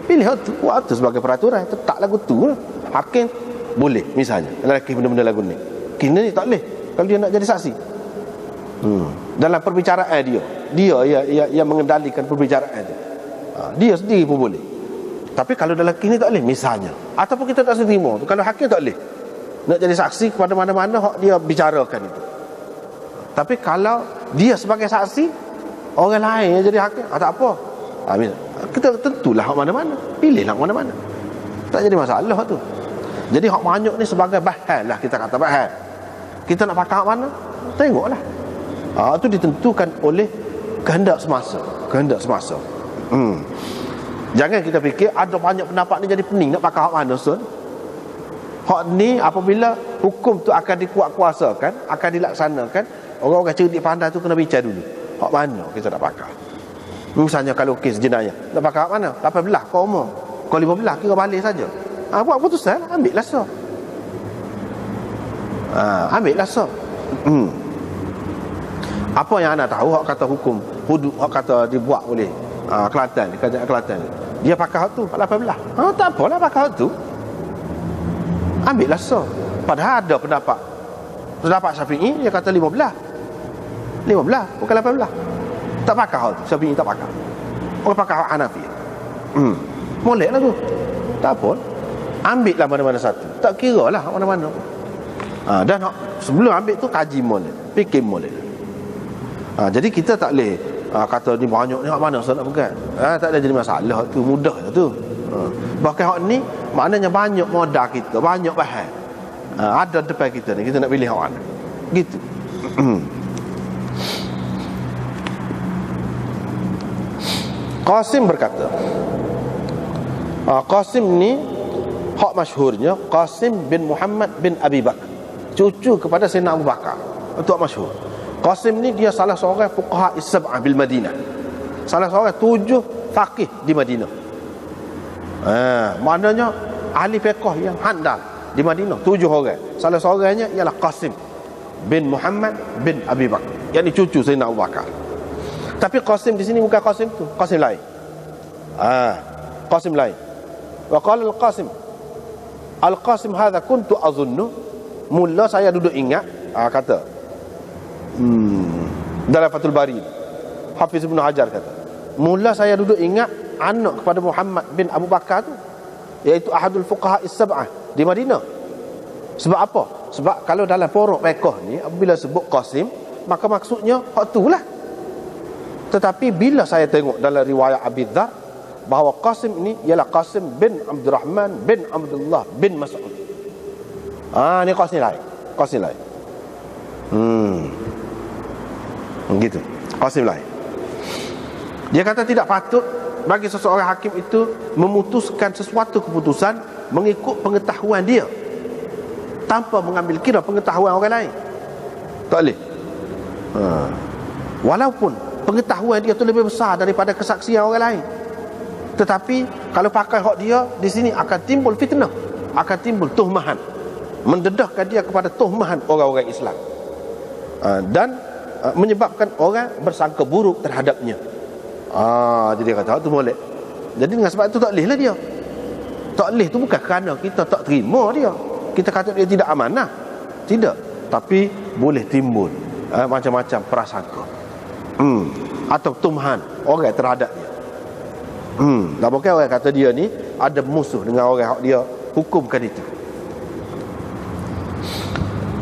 Pilih hak tu, buat tu sebagai peraturan, tetap lagu tu lah. Hakim boleh misalnya lelaki benda-benda lagu ni, kini ni tak boleh kalau dia nak jadi saksi. Dalam perbicaraan dia yang mengendalikan perbicaraan dia. Dia sendiri pun boleh. Tapi kalau dalam kini tak boleh misalnya, ataupun kita tak terima tu, kalau hakim tak boleh nak jadi saksi kepada mana-mana hak dia bicarakan itu. Tapi kalau dia sebagai saksi, orang lain yang jadi hakim, tak apa. Kita tentulah hak mana-mana, pilihlah mana-mana, tak jadi masalah hak tu. Jadi hak banyak ni sebagai bahan lah, kita kata bahan. Kita nak pakai hak mana, tengoklah. Itu ditentukan oleh kehendak semasa. Jangan kita fikir ada banyak pendapat ni jadi pening nak pakai hak mana. Hak ni apabila hukum tu akan dikuat-kuasakan, akan dilaksanakan, orang-orang cerdik pandai tu kena bincang dulu. Hak mana kita nak pakai. Misalnya kalau kes jenayah, nak pakai hak mana? 18 kau umur, kau 15 kira balik saja. Buat putusan, ambil lah so. Ambil lah so. Apa yang anda tahu hak kata hukum hudud, hak kata dibuat oleh Kelantan, kerajaan Kelantan, dia pakai hak tu 18. Tak apalah pakai hak tu, ambil lah so. Padahal ada pendapat Syafi'i dia kata 15 bukan 18. Tak pakai hak tu, Syafi'i tak pakai. Orang pakai hak Hanafi. Boleh lah tu, tak apa, ambil lah mana-mana satu, tak kira lah mana-mana. Dan sebelum ambil tu kaji molek, fikir molek. Jadi kita tak boleh kata ni banyak ni hak mana saya nak pegang. Tak ada jadi masalah tu, mudah je tu. Bahkan hak ni maknanya banyak modal kita, banyak bahan ada depan kita ni, kita nak pilih hak mana gitu. Qasim berkata, Qasim ni hak masyhurnya Qasim bin Muhammad bin Abi Bakar, cucu kepada Sayyidina Abu Bakar. Itu hak masyhur. Qasim ni dia salah seorang fuqaha as-sab'ah bil Madinah, salah seorang 7 faqih di Madinah. Maknanya ahli fiqh yang handal di Madinah 7 orang. Salah seorangnya ialah Qasim bin Muhammad bin Abi Bakar, yakni cucu Sayyidina Abu Bakar. Tapi Qasim di sini bukan Qasim tu, Qasim lain. Qasim lain. Wa qala Al-Qasim hadha kuntu azunnu, mula saya duduk ingat, kata dalam Fathul Bari, Hafiz Ibn Hajar kata, mula saya duduk ingat anak kepada Muhammad bin Abu Bakar tu, iaitu ahadul fuqaha as-sab'ah di Madinah. Sebab apa? Sebab kalau dalam porok fiqh ni apabila sebut Qasim, maka maksudnya hak tu lah. Tetapi bila saya tengok dalam riwayat Abi Dzar bahawa Qasim ini ialah Qasim bin Abdurrahman bin Abdullah bin Mas'ud, ni Qasim lain. Gitu, Qasim lain. Dia kata tidak patut bagi seseorang hakim itu memutuskan sesuatu keputusan mengikut pengetahuan dia tanpa mengambil kira pengetahuan orang lain. Tak boleh. Walaupun pengetahuan dia tu lebih besar daripada kesaksian orang lain, tetapi kalau pakai hak dia di sini akan timbul fitnah, akan timbul tuhmahan, mendedahkan dia kepada tuhmahan orang-orang Islam, dan menyebabkan orang bersangka buruk terhadapnya. Jadi dia kata tu boleh. Jadi dengan sebab itu tak boleh lah dia. Tak boleh tu bukan kerana kita tak terima dia, kita kata dia tidak amanah, tidak. Tapi boleh timbul macam-macam prasangka atau tumahan orang terhadap dia. Dan bukan orang kata dia ni ada musuh dengan orang dia hukumkan itu.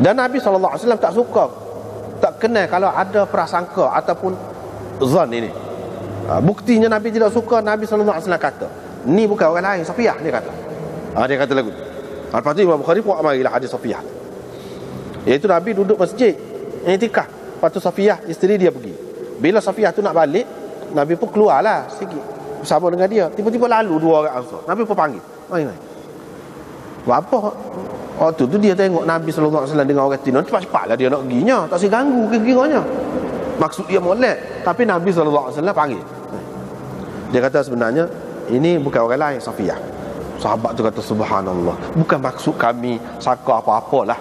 Dan Nabi SAW tak suka, tak kenal kalau ada prasangka ataupun zon ini. Buktinya Nabi tidak suka. Nabi SAW kata, ni bukan orang lain, Safiyah, dia kata. Dia kata lagu. Lepas tu Imam Bukhari pun amarilah hadis Safiyah, iaitu Nabi duduk masjid i'tikaf. Lepas tu Safiyah isteri dia pergi. Bila Safiyah tu nak balik, Nabi pun keluarlah sikit bersama dengan dia. Tiba-tiba lalu 2 orang Ansar. Nabi pun panggil, mai. Apa? Waktu tu dia tengok Nabi SAW dengan orang Tino, cepat-cepatlah dia nak perginya, tak usah ganggu kira-kiranya. Maksud dia molek. Tapi Nabi SAW panggil. Dia kata sebenarnya ini bukan orang lain, Safiyah. Sahabat tu kata subhanallah, bukan maksud kami sangka apa-apalah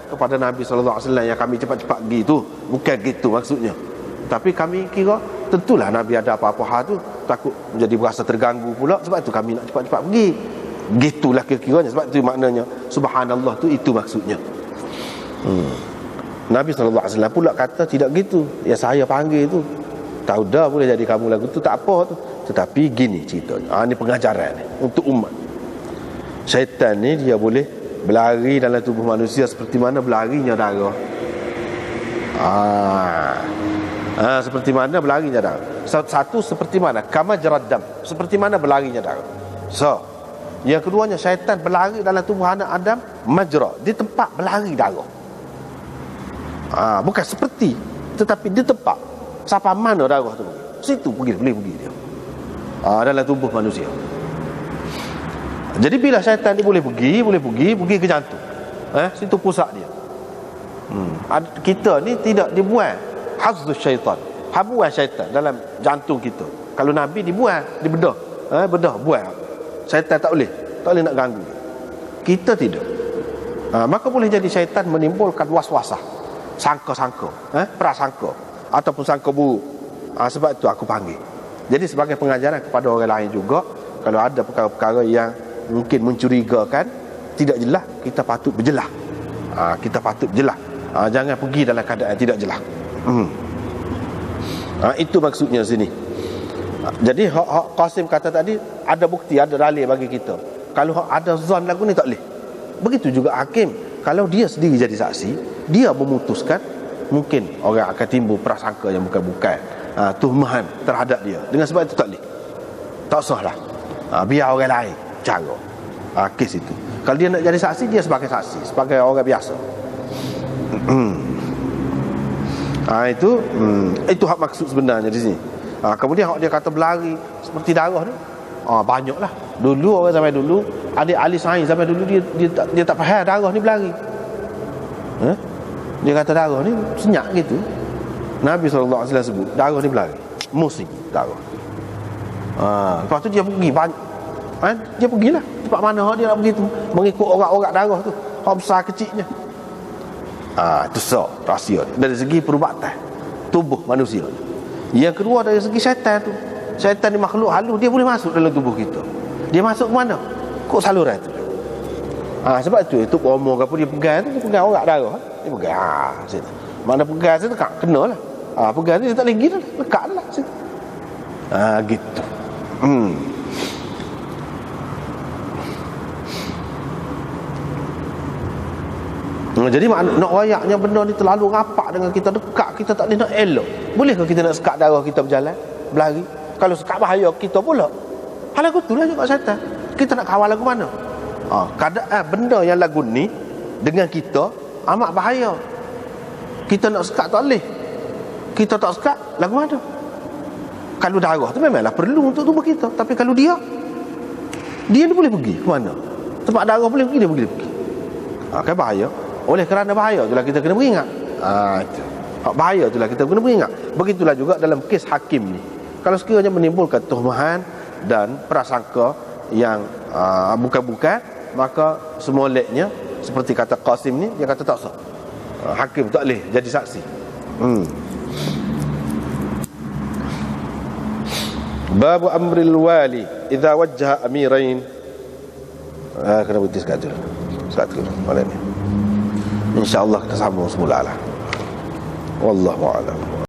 kepada Nabi sallallahu alaihi wasallam yang kami cepat-cepat pergi tu, bukan gitu maksudnya. Tapi kami kira tentulah Nabi ada apa-apa hal tu, takut menjadi berasa terganggu pula, sebab tu kami nak cepat-cepat pergi. Gitulah kira-kiranya, sebab tu maknanya subhanallah tu itu maksudnya. Nabi sallallahu alaihi wasallam pula kata tidak gitu. Ya saya panggil tu, tahu dah boleh jadi kamu lagu tu tak apa tu, tetapi gini ceritanya. Ini pengajaran ni untuk umat. Syaitan ni dia boleh berlari dalam tubuh manusia seperti mana berlarinya darah. Seperti mana berlarinya darah. Satu seperti mana kama jaraddam, seperti mana berlarinya darah. So, yang keduanya syaitan berlari dalam tubuh anak Adam majra, di tempat berlari darah. Bukan seperti, tetapi di tempat. Siapa mana darah tu, situ boleh pergi dia. Dalam tubuh manusia. Jadi bila syaitan ni boleh pergi ke jantung. Situ pusat dia. Kita ni tidak dibuang hazzus syaitan, habuan syaitan dalam jantung kita. Kalau Nabi dibuang, dibedah, buang. Syaitan tak boleh nak ganggu. Kita tidak. Maka boleh jadi syaitan menimbulkan waswasah, sangka-sangka, prasangka ataupun sangka buruk. Sebab itu aku panggil. Jadi sebagai pengajaran kepada orang lain juga, kalau ada perkara-perkara yang mungkin mencurigakan, tidak jelas, kita patut berjelas. Jangan pergi dalam keadaan tidak jelas. Itu maksudnya sini. Jadi hak Qasim kata tadi, ada bukti, ada dalil bagi kita. Kalau ada zon lagu ni tak boleh. Begitu juga hakim, kalau dia sendiri jadi saksi, dia memutuskan, mungkin orang akan timbul prasangka yang bukan-bukan, tuhuman terhadap dia. Dengan sebab itu tak boleh, tak sah lah. Biar orang lain cara kes itu. Kalau dia nak jadi saksi, dia sebagai saksi, sebagai orang biasa. Itu hak maksud sebenarnya di sini. Kemudian hak dia kata berlari seperti darah ni, banyaklah. Dulu orang zaman dulu, adik ahli sains zaman dulu, dia tak faham darah ni berlari. Dia kata darah ni senyap gitu. Nabi SAW sebut darah ni berlari, musik darah. Lepas tu dia pergi banyak. Dia pergilah tempat mana dia nak pergi tu, mengikut orang-orang darah tu, hak besar kecilnya. Itu rahsia dari segi perubatan tubuh manusia. Yang kedua dari segi syaitan tu, syaitan ni makhluk halus, dia boleh masuk dalam tubuh kita. Dia masuk ke mana? Kok saluran tu. Sebab tu omong apa dia pegang tu, dia pegang orang darah, dia pegang situ. Mana pegang situ tak kena lah. Pegang ni dia tak lagi dah, lekat lah situ. Gitu. Jadi nak wayaknya benda ni terlalu rapat dengan kita, dekat, kita tak boleh nak elok. Bolehkah kita nak sekat darah kita berjalan, berlari? Kalau sekat bahaya kita pula. Hal lagu tu lah juga syaitan. Kita nak kawal lagu mana? Keadaan benda yang lagu ni dengan kita amat bahaya. Kita nak sekat tak boleh. Kita tak sekat, lagu mana? Kalau darah tu memanglah perlu untuk tubuh kita, tapi kalau dia ni boleh pergi ke mana? Tempat darah boleh pergi, dia boleh pergi. Kan bahaya. Oleh kerana bahaya itulah kita kena beringat. Itu. Bahaya itulah kita kena beringat. Begitulah juga dalam kes hakim ni. Kalau sekiranya menimbulkan tuhuman dan prasangka yang bukan-bukan, maka semoleknya seperti kata Qasim ni, dia kata tak sah. Hakim tak boleh jadi saksi. Babu amril wali idza wajjaha amirain. Kena berhenti sekali dulu. Malam ni InsyaAllah kita sambung semula lah. Wallahu a'lam.